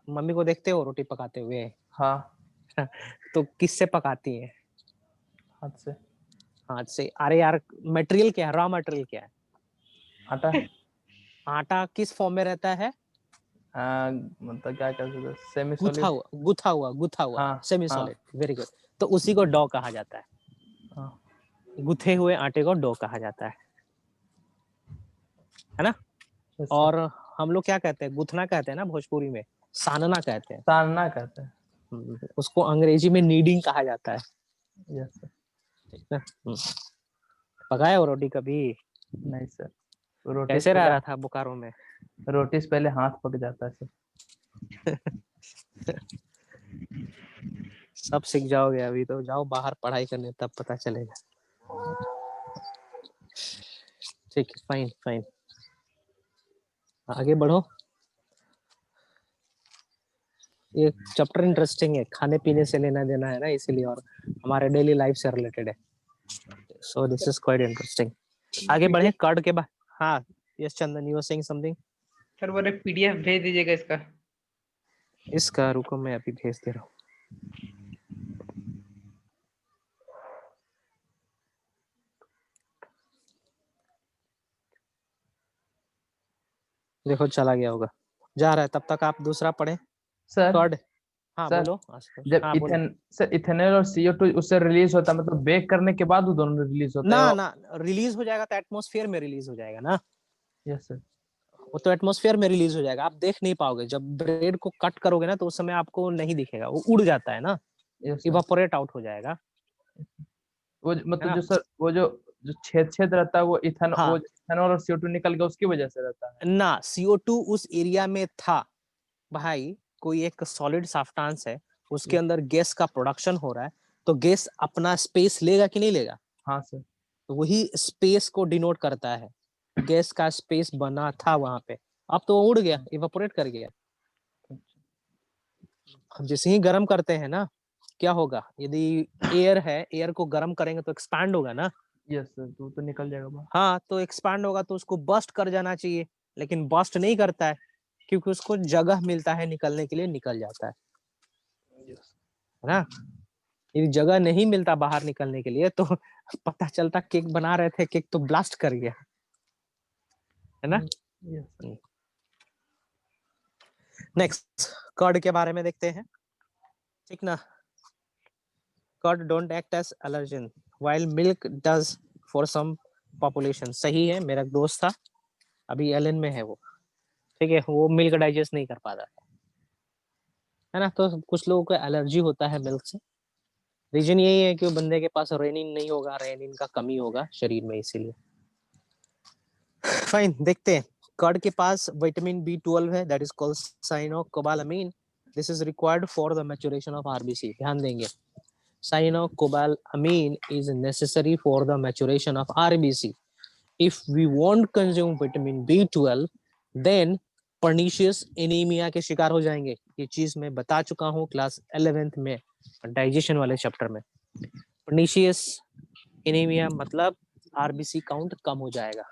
मम्मी को देखते हो रोटी पकाते हुए? हाँ तो किससे पकाती है? हाथ से। हाथ से। अरे यार मटेरियल क्या है, रॉ मटेरियल क्या है? आटा। आटा किस फॉर्म में रहता है? मतलब क्या कर सकते, सेमी गुथा सॉलिड। हुआ, गुथा हुआ, गुथा हुआ, हाँ सेमी हाँ सॉलिड, वेरी गुड। तो उसी को डॉ कहा जाता है। हाँ गुथे हुए आटे को डो कहा जाता है ना। yes, sir. और हम लोग क्या कहते हैं, गुथना कहते हैं ना भोजपुरी में, सानना कहते हैं। तानना कहते हैं। उसको अंग्रेजी में नीडिंग कहा जाता है। Yes sir. ठीक ना। पकाया हो रोटी कभी? नहीं सर, रोटी कैसे रह रहा था बोकारो में? रोटी से पहले हाथ पक जाता है सर। सब सीख जाओगे अभी तो, जाओ बाहर पढ़ाई करने तब पता चलेगा। ठीक है, फाइन फाइन, आगे बढ़ो। ये चैप्टर इंटरेस्टिंग है, खाने पीने से लेना देना है ना इसीलिए, और हमारे डेली लाइफ से रिलेटेड है। So this is quite interesting. आगे बढ़े कर्ड के बाद। हाँ yes Chandan, you are saying something. Sir वो एक पीडीएफ भेज दीजिएगा इसका। इसका रुको मैं अभी भेज दे रहा हूँ। देखो चला गया होगा, जा रहा है, तब तक आप दूसरा पढ़े। Sir curd. हाँ सर, बोलो। जब हाँ बोलो। इथेनॉल और CO2 उससे रिलीज होता है, मतलब बेक करने के बाद वो दोनों रिलीज होता ना है। ना, रिलीज हो जाएगा तो एटमॉस्फेयर में रिलीज हो जाएगा ना। Yes sir. वो तो एटमॉस्फेयर में रिलीज हो जाएगा, आप देख नहीं पाओगे। जब ब्रेड को कट करोगे ना तो उस समय आपको नहीं दिखेगा, वो उड़ जाता है ना, यस सर। इवापोरेट आउट हो जाएगा। वो है मतलब ना? जो सर वो जो छेद छेद रहता है वो हाँ इथेनॉल और CO2 निकल गया उसकी वजह से रहता है ना, CO2 उस एरिया में था भाई, कोई एक सॉलिड सब्सटेंस है, उसके Yes. अंदर गैस का प्रोडक्शन हो रहा है, तो गैस अपना स्पेस लेगा कि नहीं लेगा? हाँ सर। तो वही स्पेस को डिनोट करता है, गैस का स्पेस बना था वहां पे, अब तो वो उड़ गया, इवापोरेट कर गया। हम जैसे ही गर्म करते हैं ना, क्या होगा, यदि एयर है, एयर को गर्म करेंगे तो एक्सपैंड होगा ना। यस सर, तो निकल जाएगा बाहर। हाँ तो एक्सपैंड होगा तो उसको बस्ट कर जाना चाहिए, लेकिन बस्ट नहीं करता है, क्योंकि उसको जगह मिलता है निकलने के लिए, निकल जाता है ना। यदि जगह नहीं मिलता बाहर निकलने के लिए तो पता चलता केक बना रहे थे, केक तो ब्लास्ट कर गया, है ना। Yes sir. नेक्स्ट कर्ड के बारे में देखते हैं, ठीक ना। Curd don't act as allergen while milk does for some population. सही है, मेरा दोस्त था अभी एलन में है वो, ठीक है, वो मिल्क डाइजेस्ट नहीं कर पाता है ना। तो कुछ लोगों को एलर्जी होता है मिल्क से, रीजन यही है कि वो बंदे के पास रेनिन नहीं होगा, रेनिन का कमी होगा शरीर में, इसीलिए। फाइन, देखते हैं। कर्ड के पास विटामिन B12 है, that is called cyanocobalamin. This is required for the maturation of RBC. ध्यान देंगे, cyanocobalamin is necessary for the maturation of RBC. if we won't consume vitamin B12 then pernicious anemia के शिकार हो जाएंगे। ये चीज मैं बता चुका हूँ क्लास 11th में डाइजेशन वाले चैप्टर में। pernicious anemia मतलब आरबीसी काउंट कम हो जाएगा,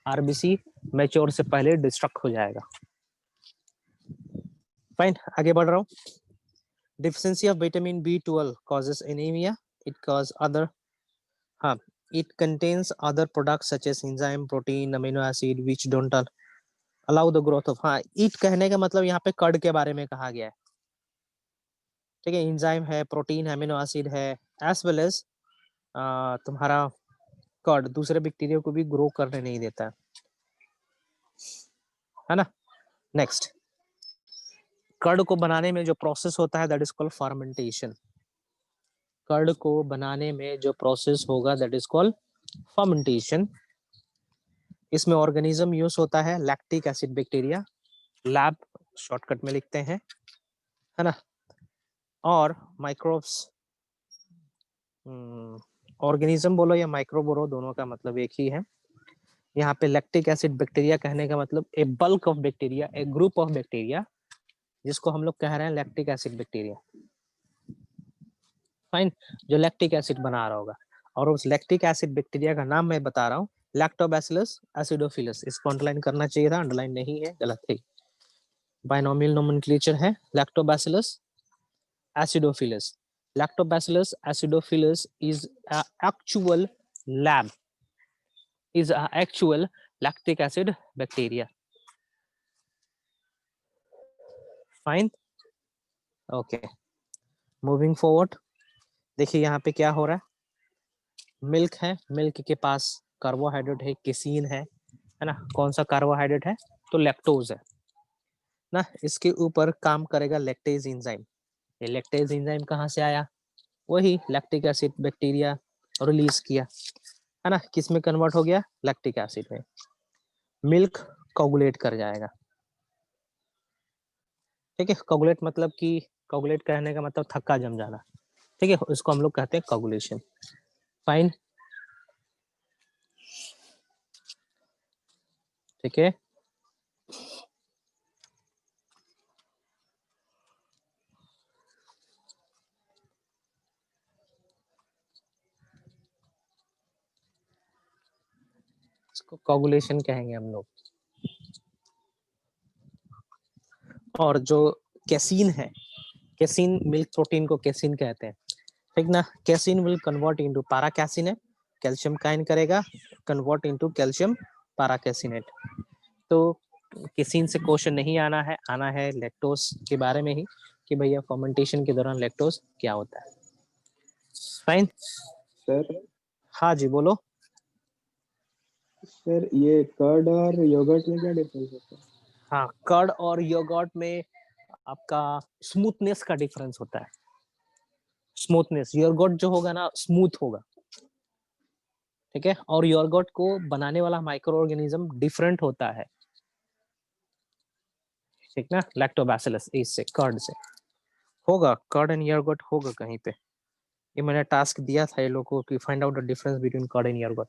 आरबीसी मैच्योर से पहले डिस्ट्रक्ट हो जाएगा। फाइन, आगे बढ़ रहा हूँ। deficiency of vitamin B12 causes anemia. It cause other हाँ, it contains other products such as enzyme, protein, amino acid which don't allow the growth of। हाँ, it कहने का मतलब यहाँ पे कर्ड के बारे में कहा गया है, ठीक है। एंजाइम है, प्रोटीन है, अमीनो एसिड है, एज वेल एज तुम्हारा कर्ड दूसरे बैक्टीरिया को भी ग्रो करने नहीं देता है ना। नेक्स्ट, कर्ड को बनाने में जो प्रोसेस होता है that is called fermentation. Curd को बनाने में जो प्रोसेस होगा दैट इज कॉल्ड फर्मेंटेशन। इसमें ऑर्गेनिज्म यूज होता है lactic acid bacteria, lab shortcut में लिखते हैं, है ना। और माइक्रोब्स, ऑर्गेनिज्म बोलो या माइक्रो बोलो, दोनों का मतलब एक ही है। यहाँ पे लैक्टिक एसिड बैक्टीरिया कहने का मतलब a bulk of bacteria, a group of bacteria, जिसको हम लोग कह रहे हैं लैक्टिक एसिड बैक्टीरिया। फाइन, जो लैक्टिक एसिड बना रहा होगा, और उस लैक्टिक एसिड बैक्टीरिया का नाम मैं बता रहा हूँ, लैक्टोबैसिलस एसिडोफिलस। इसको अंडरलाइन करना चाहिए था, अंडरलाइन नहीं है, गलत है, बाइनोमियल नोमेनक्लेचर है, lactobacillus acidophilus. Lactobacillus acidophilus is an actual actual lactic acid bacteria. Fine. Okay. Moving forward. देखिए यहाँ पे क्या हो रहा है, मिल्क है, मिल्क के पास कार्बोहाइड्रेट है, केसीन है ना? कौन सा कार्बोहाइड्रेट है? तो लैक्टोज है ना। इसके ऊपर काम करेगा लैक्टेज एंजाइम। ये लैक्टेज एंजाइम कहाँ से आया? वही लैक्टिक एसिड बैक्टीरिया रिलीज किया, है ना? किस में कन्वर्ट हो गया? लैक्टिक एसिड में। मिल्क कोगुलेट कर जाएगा, ठीक है। कोगुलेट मतलब कि कोगुलेट कहने का मतलब थक्का जम जाना, ठीक है। इसको हम लोग कहते हैं कोगुलेशन। फाइन, ठीक है। इसको कोगुलेशन कहेंगे हम लोग। और जो कैसीन है, कैसीन मिल्क प्रोटीन को कैसीन कहते हैं, ठीक ना। Casein will convert into paracaseinate, calcium काइन करेगा, कन्वर्ट इनटू कैल्शियम पैराकैसिनेट। तो कैसीन से क्वेश्चन नहीं आना है लैक्टोज के बारे में ही, कि भैया फर्मेंटेशन के दौरान लैक्टोज क्या होता है। फाइन सर हाँ जी बोलो। सर ये कर्ड और योगर्ट में क्या डिफरेंस होता है? हाँ, कर्ड और योगर्ट में आपका स्मूथनेस का डिफरेंस होता है। स्मूथनेस, योगर्ट जो होगा ना स्मूथ होगा, ठीक है। और योगर्ट को बनाने वाला माइक्रो ऑर्गेनिज्म डिफरेंट होता है, ठीक ना। लैक्टोबैसिलस इससे, कर्ड से होगा। कर्ड एंड योगर्ट होगा कहीं पे। ये मैंने टास्क दिया था ये लोगों को कि find out the difference between curd and yogurt,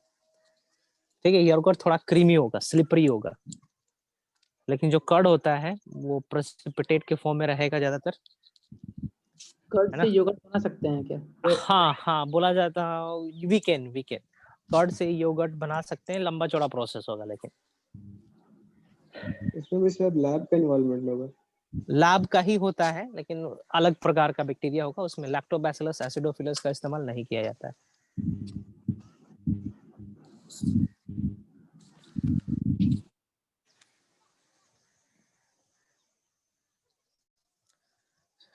ठीक है। योगर्ट थोड़ा क्रीमी होगा, स्लिपरी होगा, लेकिन जो कर्ड होता है वो प्रेसिपिटेट के फॉर्म में रहेगा ज्यादातर, कर्ड है ना। से योगर्ट बना सकते हैं क्या? हाँ हाँ, बोला जाता है वीकेंड कर्ड से योगर्ट बना सकते हैं। लंबा चौड़ा प्रोसेस होगा, लेकिन इसमें भी शायद लैब का इन्वॉल्वमेंट होगा। लैब का ही होता है, लेकिन अलग प्रकार का बैक्टीरिया होगा उसमें। लैक्टोबैसिलस एसिडोफिलस का इस्तेमाल नहीं किया जाता है।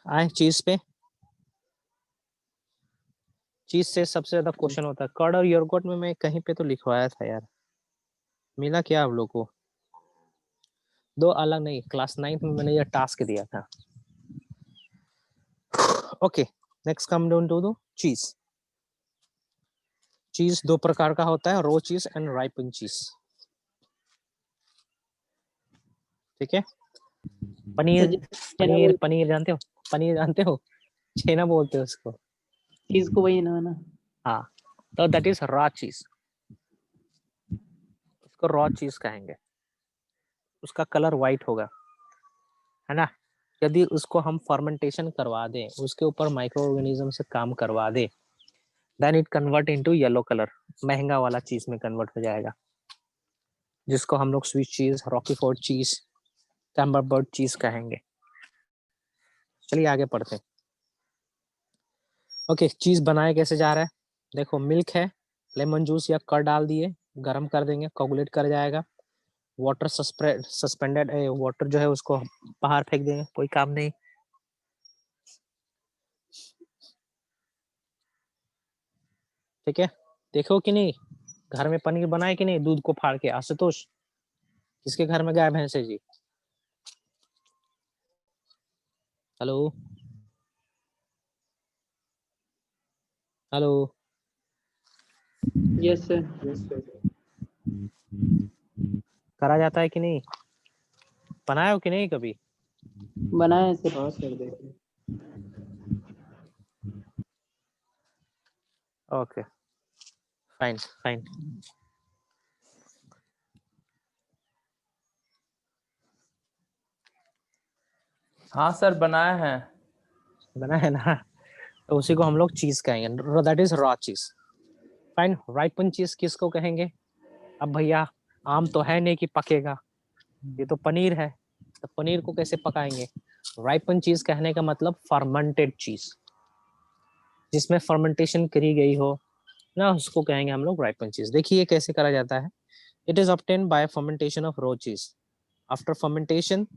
आए चीज पे। चीज से सबसे ज्यादा क्वेश्चन होता है। कर्ड और योगर्ट में मैं कहीं पे तो लिखवाया था यार, मिला क्या आप लोग को? दो अलग नहीं, क्लास 9th में मैंने ये टास्क दिया था। Okay, next come down to the cheese. Cheese दो प्रकार का होता है, रो चीज एंड राइपन चीज, ठीक है। पनीर पनीर पनीर जानते हो? पनीर जानते हो? छेना बोलते हो उसको। चीज को वही ना। हाँ, तो दैट इज रॉ चीज, उसको रॉ चीज कहेंगे। उसका कलर व्हाइट होगा, है ना। यदि उसको हम फर्मेंटेशन करवा दें, उसके ऊपर माइक्रो ऑर्गेनिज्म से काम करवा दे, then it convert into yellow colour, महंगा वाला चीज में कन्वर्ट हो जाएगा, जिसको हम लोग स्विस चीज, रॉकीफोर्ड चीज, कैम्बरबर्ड चीज कहेंगे। चलिए आगे पढ़ते हैं। ओके, चीज बनाया कैसे जा रहा है? देखो, मिल्क है, लेमन जूस या कर्ड डाल दिए, गर्म कर देंगे, कोगुलेट कर जाएगा। वाटर सस्पेंडेड वाटर जो है उसको बाहर फेंक देंगे, कोई काम नहीं। ठीक है, देखो कि नहीं, घर में पनीर बनाए कि नहीं दूध को फाड़ के? आशुतोष, किसके घर में गाय भैंस है जी? Hello hello, yes sir. करा जाता है कि नहीं? बनाए हो कि नहीं कभी? बनाया है सर। हाँ सर देखिए। Okay, fine fine. हाँ सर बनाया है। बना है ना, तो उसी को हम लोग चीज कहेंगे, दैट इज रॉ चीज। फाइन, राइपन चीज किसको कहेंगे? अब भैया आम तो है नहीं कि पकेगा, ये तो पनीर है, तो पनीर को कैसे पकाएंगे? राइपन चीज कहने का मतलब फर्मेंटेड चीज, जिसमें फर्मेंटेशन करी गई हो ना, उसको कहेंगे हम लोग राइपन चीज। देखिए कैसे करा जाता है। It is obtain by fermentation of raw cheese. After fermentation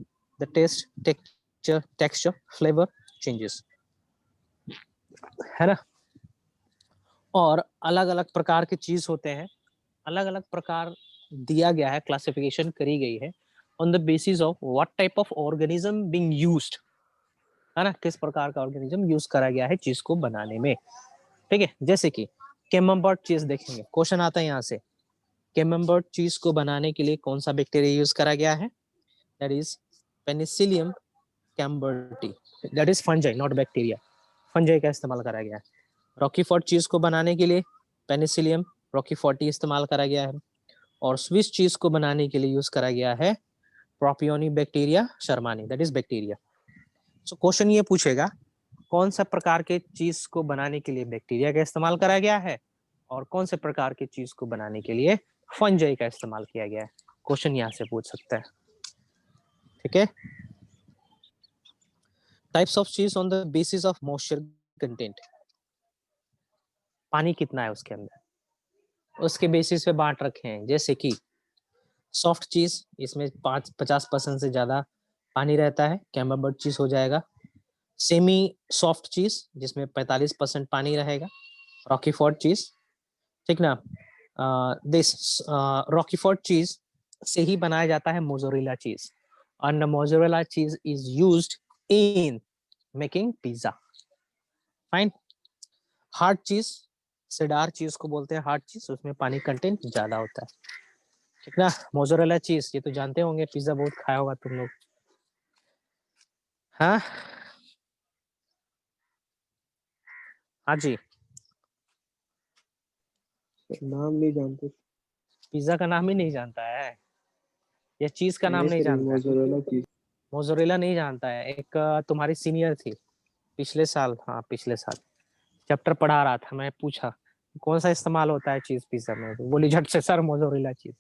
the taste, texture, flavour changes, है ना। और अलग अलग प्रकार के चीज होते हैं, अलग अलग प्रकार दिया गया है, क्लासिफिकेशन करी गई है on the basis of what type of organism being used, है ना, किस प्रकार का ऑर्गेनिज्म यूज करा गया है चीज को बनाने में। ठीक है, जैसे कि कैमम्बर्ट चीज देखेंगे, क्वेश्चन आता है यहाँ से, कैमम्बर्ट चीज को बनाने के लिए कौन सा बैक्टीरिया यूज करा गया है? That is penicillium camemberti, that is fungi not bacteria, fungi का इस्तेमाल करा गया है। रॉकीफोर्ट चीज को बनाने के लिए पेनिसिलियम रॉकीफोर्टी इस्तेमाल करा गया है, और स्विस चीज को बनाने के लिए यूज करा गया है propioni bacteria shermanii, that is bacteria. So question ये पूछेगा कौन सा प्रकार के चीज को बनाने के लिए बैक्टीरिया का इस्तेमाल करा गया है और कौन से प्रकार की चीज को बनाने के लिए फंजाई का इस्तेमाल किया गया है। क्वेश्चन यहाँ से पूछ सकता है। ठीक है, टाइप्स ऑफ चीज on the basis of moisture content, पानी कितना है उसके अंदर, उसके बेसिस पे बांट रखे हैं। जैसे कि सॉफ्ट चीज, इसमें 50% से ज्यादा पानी रहता है, कैम्बर्ट चीज हो जाएगा। सेमी सॉफ्ट चीज जिसमें 45% पानी रहेगा, रॉकीफोर्ट चीज। ठीक ना, दिस रॉकीफोर्ट चीज से ही बनाया जाता है मोज़रेला चीज, and the mozzarella cheese is used in making pizza. Fine. Hard चीज, सेडार चीज को बोलते हैं हार्ड चीज, उसमें पानी कंटेंट ज्यादा होता है। ठीक ना, मोज़रेला चीज ये तो जानते होंगे, पिज्जा बहुत खाया होगा तुम लोग। हाँ हाँ जी, नाम नहीं जानते। पिज्जा का नाम ही नहीं जानता है, ये चीज का नाम नहीं सर, जानता है। मोज़रेला चीज। मोज़रेला नहीं जानता है। एक तुम्हारी सीनियर थी पिछले साल, हाँ पिछले साल चैप्टर पढ़ा रहा था, मैं पूछा कौन सा इस्तेमाल होता है चीज पिज्जा में, तो बोली झट से सर मोज़रेला चीज।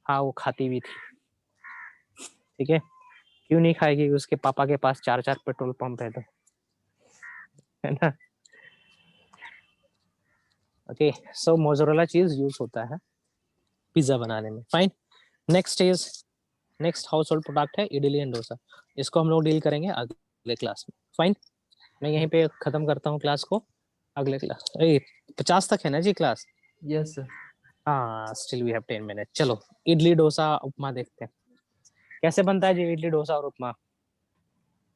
हाँ वो खाती भी थी। ठीक है, क्यों नहीं खाएगी, उसके पापा के पास 4 पेट्रोल पंप है तो, है ना। ओके, सो मोज़रेला चीज यूज होता है पिज्जा बनाने में। Fine, next house hold product है इडली एंड डोसा, इसको हम लोग डील करेंगे अगले क्लास में। फाइन, मैं यहीं पे खत्म करता हूँ क्लास को, अगले क्लास 50 तक है ना जी क्लास। Yes sir. हाँ, स्टिल वी हैव 10 मिनट। चलो इडली डोसा उपमा देखते हैं कैसे बनता है जी, इडली डोसा और उपमा।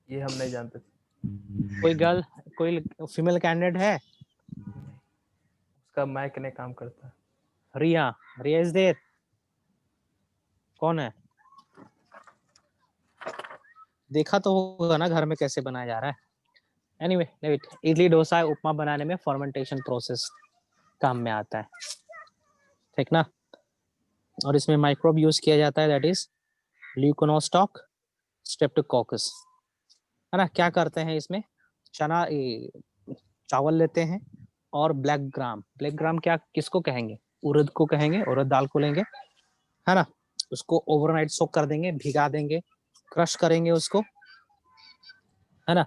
ये हम नहीं जानते। कोई फीमेल कैंडिडेट है? उसका माइक नहीं काम करता। रिया इज देयर? कौन है? देखा तो होगा ना घर में कैसे बनाया जा रहा है। एनीवे लेट, इडली डोसा उपमा बनाने में फर्मेंटेशन प्रोसेस काम में आता है। ठीक ना, और इसमें माइक्रोब यूज किया जाता है, दैट इज ल्यूकोनोस्टॉक स्ट्रेप्टोकोकस, है ना। क्या करते हैं इसमें, चावल लेते हैं और ब्लैक ग्राम क्या किसको कहेंगे, उड़द को कहेंगे, उड़द दाल को लेंगे, है ना, उसको ओवरनाइट सोक कर देंगे, भिगा देंगे, क्रश करेंगे उसको, है ना,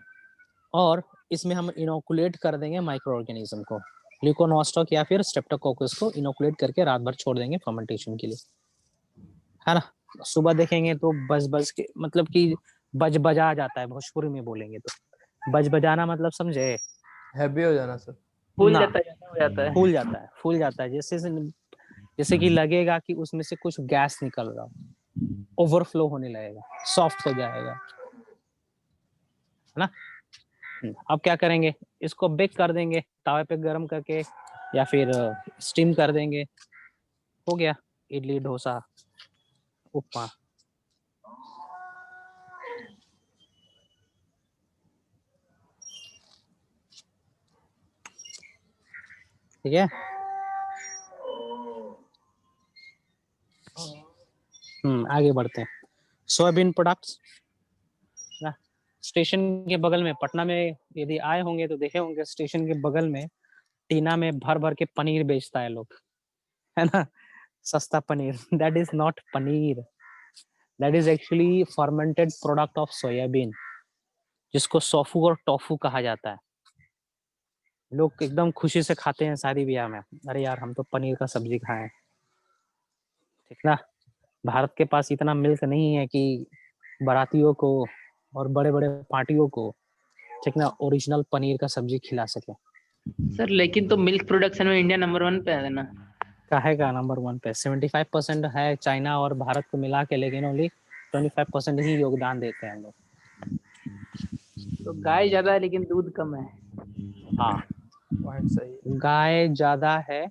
और इसमें हम इनोकुलेट कर देंगे माइक्रो ऑर्गेनिज्म को, ल्यूकोनोस्टॉक या फिर स्ट्रेप्टोकोकस को इनोकुलेट करके रात भर छोड़ देंगे फर्मेंटेशन के लिए, है ना। सुबह देखेंगे तो बज के मतलब कि बजा जाता है, भोजपुरी में बोलेंगे तो बजाना मतलब समझे, हैवी हो जाना सर। फूल ना, जाता है, ज्यादा हो जाता है। फूल जाता है जैसे कि लगेगा कि उसमें से कुछ गैस निकल रहा, ओवरफ्लो होने लगेगा, सॉफ्ट हो जाएगा, है ना। अब क्या करेंगे, इसको बेक कर देंगे तावे पे गरम करके या फिर स्टीम कर देंगे, हो गया इडली डोसा उपमा। ठीक है, आगे बढ़ते हैं। सोयाबीन प्रोडक्ट्स ना, स्टेशन के बगल में पटना में यदि आए होंगे तो देखे होंगे, स्टेशन के बगल में टीना में भर भर के पनीर बेचता है लोग, है ना, सस्ता paneer. That is not paneer, that is actually fermented product of soybean, जिसको सोफू और टोफू कहा जाता है। लोग एकदम खुशी से खाते हैं शादी ब्याह में, अरे यार हम तो पनीर का सब्जी खाएं। ठीक ना, भारत के पास इतना मिल्क नहीं है कि बारातियों को और बड़े बड़े पार्टियों को, ठीक ना, ओरिजिनल पनीर का सब्जी खिला सके। सर लेकिन तो मिल्क प्रोडक्शन में इंडिया नंबर 1 पे है ना। काहे का नंबर 1 पे 75% है चाइना और भारत को मिला के, लेकिन ओनली 25% ही योगदान देते हैं हम लोग। तो गाय ज्यादा है लेकिन दूध कम है। हाँ, पॉइंट सही है। गाय ज्यादा है,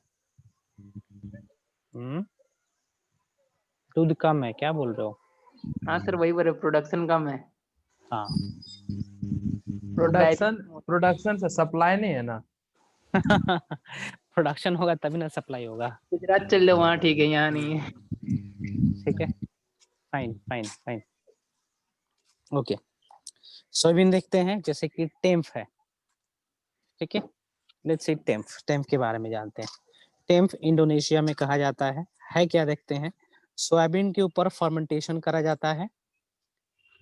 दूध कम है, क्या बोल रहे हो? हाँ सर वही बोल रहे, प्रोडक्शन कम है। हाँ। प्रोडक्शन से सप्लाई नहीं है ना। प्रोडक्शन होगा तभी ना सप्लाई होगा। गुजरात चल जाओ, वहाँ ठीक है, यहाँ नहीं है। ठीक है, fine fine fine, okay. Soybean देखते हैं, जैसे कि टेम्प है, ठीक है। लेट्स सी टेम्प, टेम्प के बारे में जानते हैं। टेम्प इंडोनेशिया में कहा जाता है क्या देखते हैं। सोयाबीन के ऊपर फर्मेंटेशन करा जाता है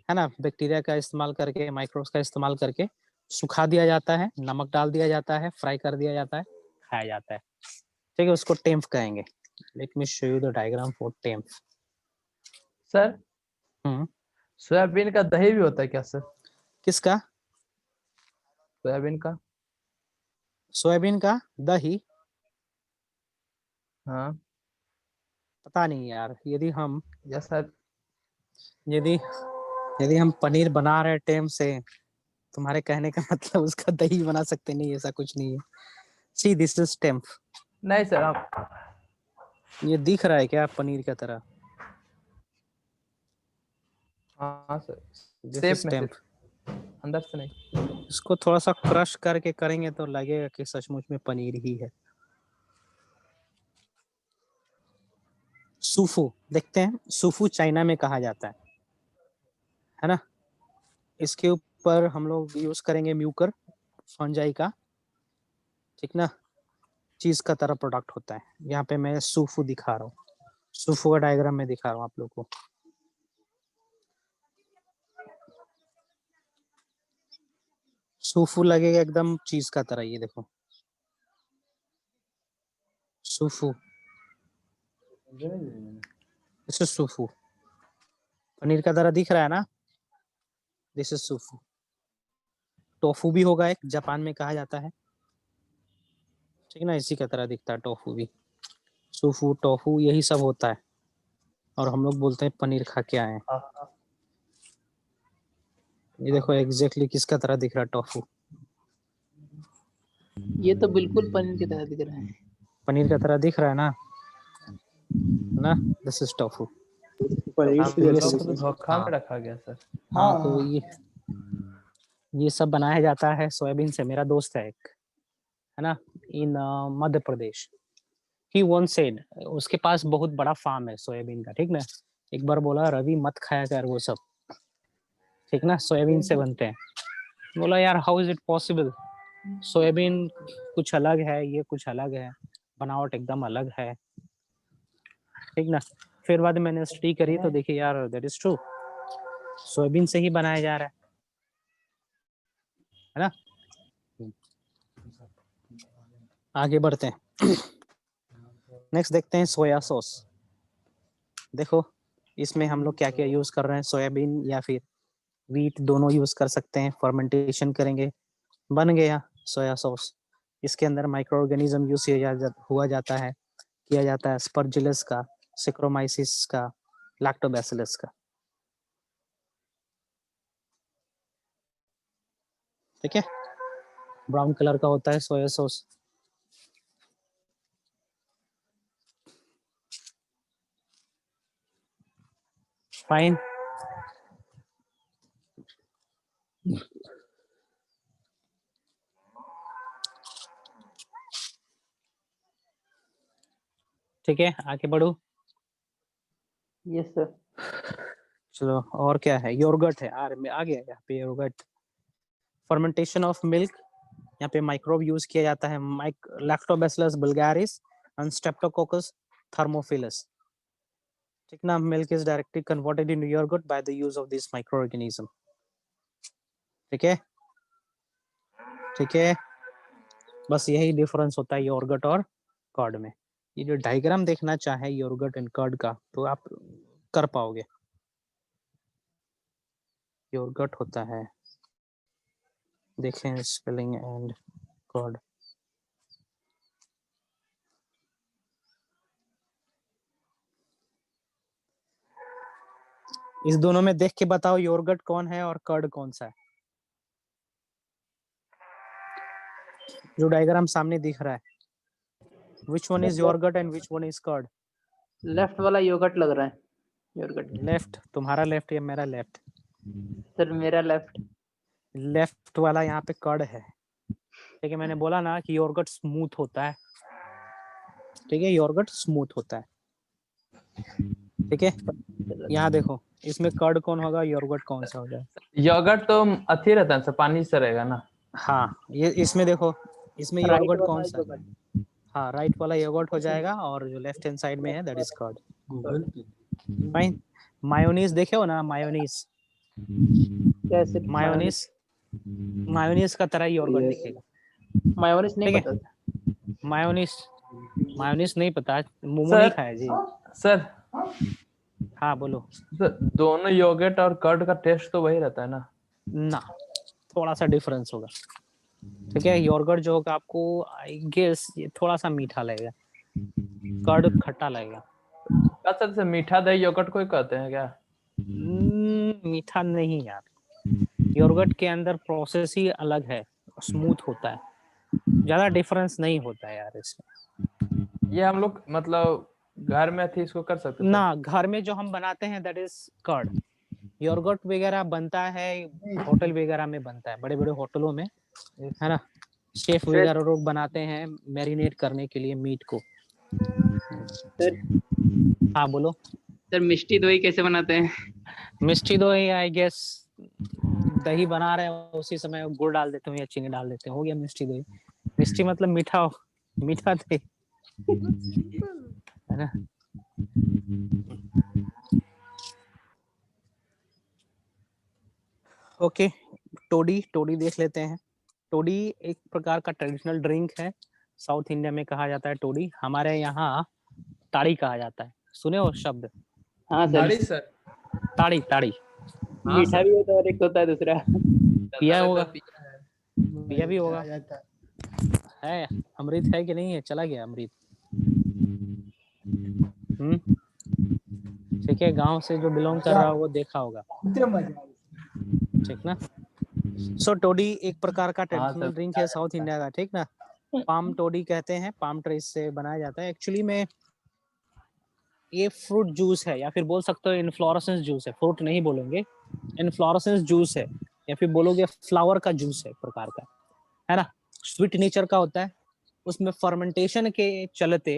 ना, बैक्टीरिया का इस्तेमाल करके, माइक्रोब्स का इस्तेमाल करके सुखा दिया जाता है, नमक डाल दिया जाता है, फ्राई कर दिया जाता है, खाया जाता है, ठीक है। उसको टेम्प कहेंगे। Let me show you the diagram for temp. Sir soybean का दही भी होता है क्या सर? किसका? सोयाबीन का। सोयाबीन का दही? हाँ। पता नहीं यार। या सर यदि यदि हम पनीर बना रहे टेम्प से, तुम्हारे कहने का मतलब उसका दही बना सकते नहीं, ऐसा कुछ नहीं है। See this is temp. नहीं सर, आप ये दिख रहा है क्या पनीर की तरह? हाँ सर, दिस शेप इज में टेम्प। सिर्फ, अंदर से नहीं। इसको थोड़ा सा क्रश करके करेंगे तो लगेगा कि सचमुच में पनीर ही है। सूफू देखते हैं। सूफू चाइना में कहा जाता है ना। इसके ऊपर हम लोग यूज करेंगे म्यूकर फंजाई का, ठीक ना। चीज का तरह प्रोडक्ट होता है। यहाँ पे मैं सूफू दिखा रहा हूँ, सूफू का डायग्राम में दिखा रहा हूँ आप लोग को। सूफू लगेगा एकदम चीज का तरह, ये देखो सूफू, दिस इज सूफू। पनीर का तरह दिख रहा है ना, दिस इज सूफू। टोफू भी होगा एक, जापान में कहा जाता है, ठीक ना। इसी का तरह दिखता है टोफू भी। सूफू टोफू यही सब होता है, और हम लोग बोलते हैं पनीर खा के आए हैं। ये देखो एग्जैक्टली किसका तरह दिख रहा है, टोफू। ये तो बिल्कुल पनीर की तरह दिख रहा है। पनीर का तरह दिख रहा है ना, दिस इज टोफू। पनीर से तो जैसे तो दिखे। धोखा में रखा गया सर। हाँ, तो ये सब बनाया जाता है सोयाबीन से। मेरा दोस्त है एक, है ना, इन मध्य प्रदेश। ही वंस सेड, उसके पास बहुत बड़ा फार्म है सोयाबीन का, ठीक ना। एक बार बोला रवि मत खाया कर वो सब, ठीक ना, सोयाबीन से बनते हैं। बोला यार how is it possible, soybean कुछ अलग है, ये कुछ अलग है, बनावट एकदम अलग है, ठीक ना। फिर बाद में मैंने स्टडी करी तो देखी यार दैट इज ट्रू, सोयाबीन से ही बनाया जा रहा है ना। आगे बढ़ते हैं। नेक्स्ट देखते हैं सोया सॉस। देखो इसमें हम लोग क्या क्या यूज कर रहे हैं, सोयाबीन या फिर व्हीट दोनों यूज कर सकते हैं। फर्मेंटेशन करेंगे, बन गया सोया सॉस। इसके अंदर माइक्रो ऑर्गेनिज्म यूज हुआ जाता है, किया जाता है स्पर्जिलस का, सिक्रोमाइसिस का, लैक्टोबैसिलस का, ठीक है। ब्राउन कलर का होता है सोया सॉस। फाइन। ठीक है, आगे बढ़ो। Yes sir. चलो और क्या है, योगर्ट है, आ गया यहाँ पे योगर्ट। फर्मेंटेशन ऑफ मिल्क, यहाँ पे माइक्रोब यूज किया जाता है, Lactobacillus bulgaricus and Streptococcus thermophilus, ठीक ना। Milk is directly converted into yogurt by the use of this micro organism, ठीक है, ठीक है। बस यही डिफरेंस होता है योगर्ट और कर्ड में। ये जो डायग्राम देखना चाहे योगर्ट एंड कर्ड का तो आप कर पाओगे। योगर्ट होता है, देखें स्पेलिंग एंड कर्ड, इस दोनों में देख के बताओ योगर्ट कौन है और कर्ड कौन सा है। जो डायग्राम सामने दिख रहा है, which one is yogurt and which one is curd? Left वाला योगर्ट लग रहा है, योगर्ट। लेफ्ट, तुम्हारा लेफ्ट या मेरा लेफ्ट? सर मेरा लेफ्ट। लेफ्ट वाला यहाँ पे कर्ड है। ठीक है, मैंने बोला ना कि योगर्ट स्मूथ होता है। ठीक है, योगर्ट स्मूथ होता है। ठीक है, यहाँ देखो इसमें कर्ड कौन होगा, योगर्ट कौन सा हो जाए? योगर्ट तो अथी रहता है, पानी से रहेगा ना। हाँ, ये इसमें देखो, इसमें Right योगर्ट वाला कौन सा? yogurt। हाँ, राइट वाला योगर्ट हो जाएगा और जो लेफ्ट हैंड साइड में है that is curd. Fine. Mayonnaise देखे हो ना, मायोनीज, कैसे? मायोनीज, मायोनीज का तरह योगर्ट Yes. मायोनीज नहीं ठीक है। पता। मायोनीज, मायोनीज नहीं पता, मोमो सर- नहीं खाया जी। सर हाँ बोलो दोनों योगर्ट और कर्ड का टेस्ट तो वही रहता है ना? ना, थोड़ा सा डिफरेंस होगा। ठीक है, योगर्ट जो होगा आपको आई गेस ये थोड़ा सा मीठा लगेगा, कर्ड खट्टा लगेगा। अच्छा से मीठा दही योगर्ट को ही कहते हैं क्या? मीठा नहीं यार, योगर्ट के अंदर प्रोसेस ही अलग है, स्मूथ होता है, ज्यादा डिफरेंस नहीं होता है यार इसमें। ये हम लोग मतलब घर में थी इसको कर सकते थे? ना, घर में जो हम बनाते हैं दैट इज कर्ड। योगर्ट वगैरह बनता है होटल वगैरह में बनता है, बड़े बड़े होटलों में, है ना, शेफ वगैरह लोग बनाते हैं मैरिनेट करने के लिए मीट को। सर हाँ बोलो। सर मिष्टी दही कैसे बनाते हैं? मिष्टी दही आई गेस दही बना रहे हो उसी समय गुड़ डाल देते हो या चीनी डाल देते हो, हो गया मिष्टी दही। मिष्टी मतलब मीठा, मीठा दही, है ना। ओके, टोडी, टोडी देख लेते हैं। टोडी एक प्रकार का ट्रेडिशनल ड्रिंक है, साउथ इंडिया में कहा जाता है टोडी, हमारे यहाँ ताड़ी कहा जाता है। सुने हो शब्द हाँ सर। सर ताड़ी? ताड़ी मीठा भी होता है और एक होता है दूसरा। पिया होगा, पिया भी होगा। है अमृत है कि नहीं है? चला गया अमृत। ठीक है, गांव से जो बिलोंग कर रहा हो वो देखा होगा, ठीक ना। सो टोडी एक प्रकार का ट्रेडिशनल ड्रिंक है साउथ इंडिया का, ठीक ना। पाम टोडी कहते हैं, पाम ट्री से बनाया जाता है। एक्चुअली में ये फ्रूट जूस है, या फिर बोल सकते हो इन्फ्लोरेसेंस जूस है। फ्रूट नहीं बोलेंगे, इन्फ्लोरेसेंस जूस है, या फिर बोलोगे फ्लावर का जूस है एक प्रकार का, है ना। स्वीट नेचर का होता है, उसमें फर्मेंटेशन के चलते,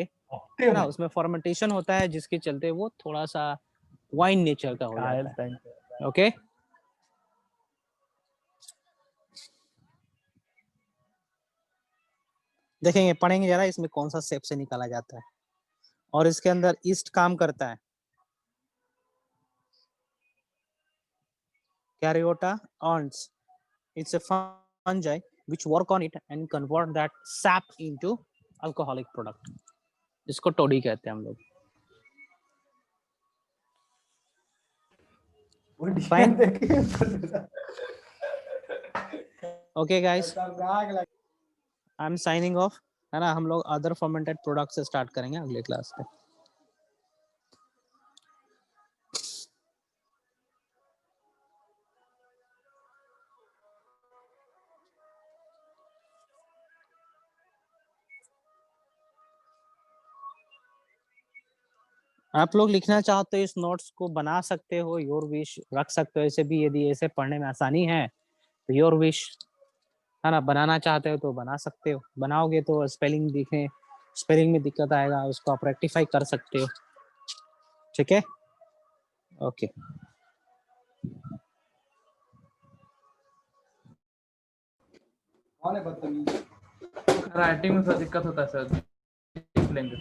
है ना, उसमें फर्मेंटेशन होता है जिसके चलते वो थोड़ा सा वाइन नेचर का हो जाता है। ओके, देखेंगे, पढ़ेंगे जरा इसमें कौन सा शेप से निकाला जाता है। और इसके अंदर ईस्ट काम करता है, Caryota ants. It's a fungi which work on it and convert that sap into alcoholic product. इसको टोडी कहते हैं हम लोग। Fine. Okay guys, I'm signing off, है ना। हम लोग अदर फर्मेंटेड प्रोडक्ट से स्टार्ट करेंगे अगले क्लास में। आप लोग लिखना चाहते हो इस नोट्स को बना सकते हो, योर विश रख सकते हो ऐसे भी, यदि ऐसे पढ़ने में आसानी है तो योर विश, है ना। बनाना चाहते हो तो बना सकते हो, बनाओगे तो स्पेलिंग दिखे, स्पेलिंग में दिक्कत आएगा, उसको आप रेक्टिफाई कर सकते हो, ठीक है। ओके, राइटिंग में थोड़ा दिक्कत होता है सर, लिख लेंगे।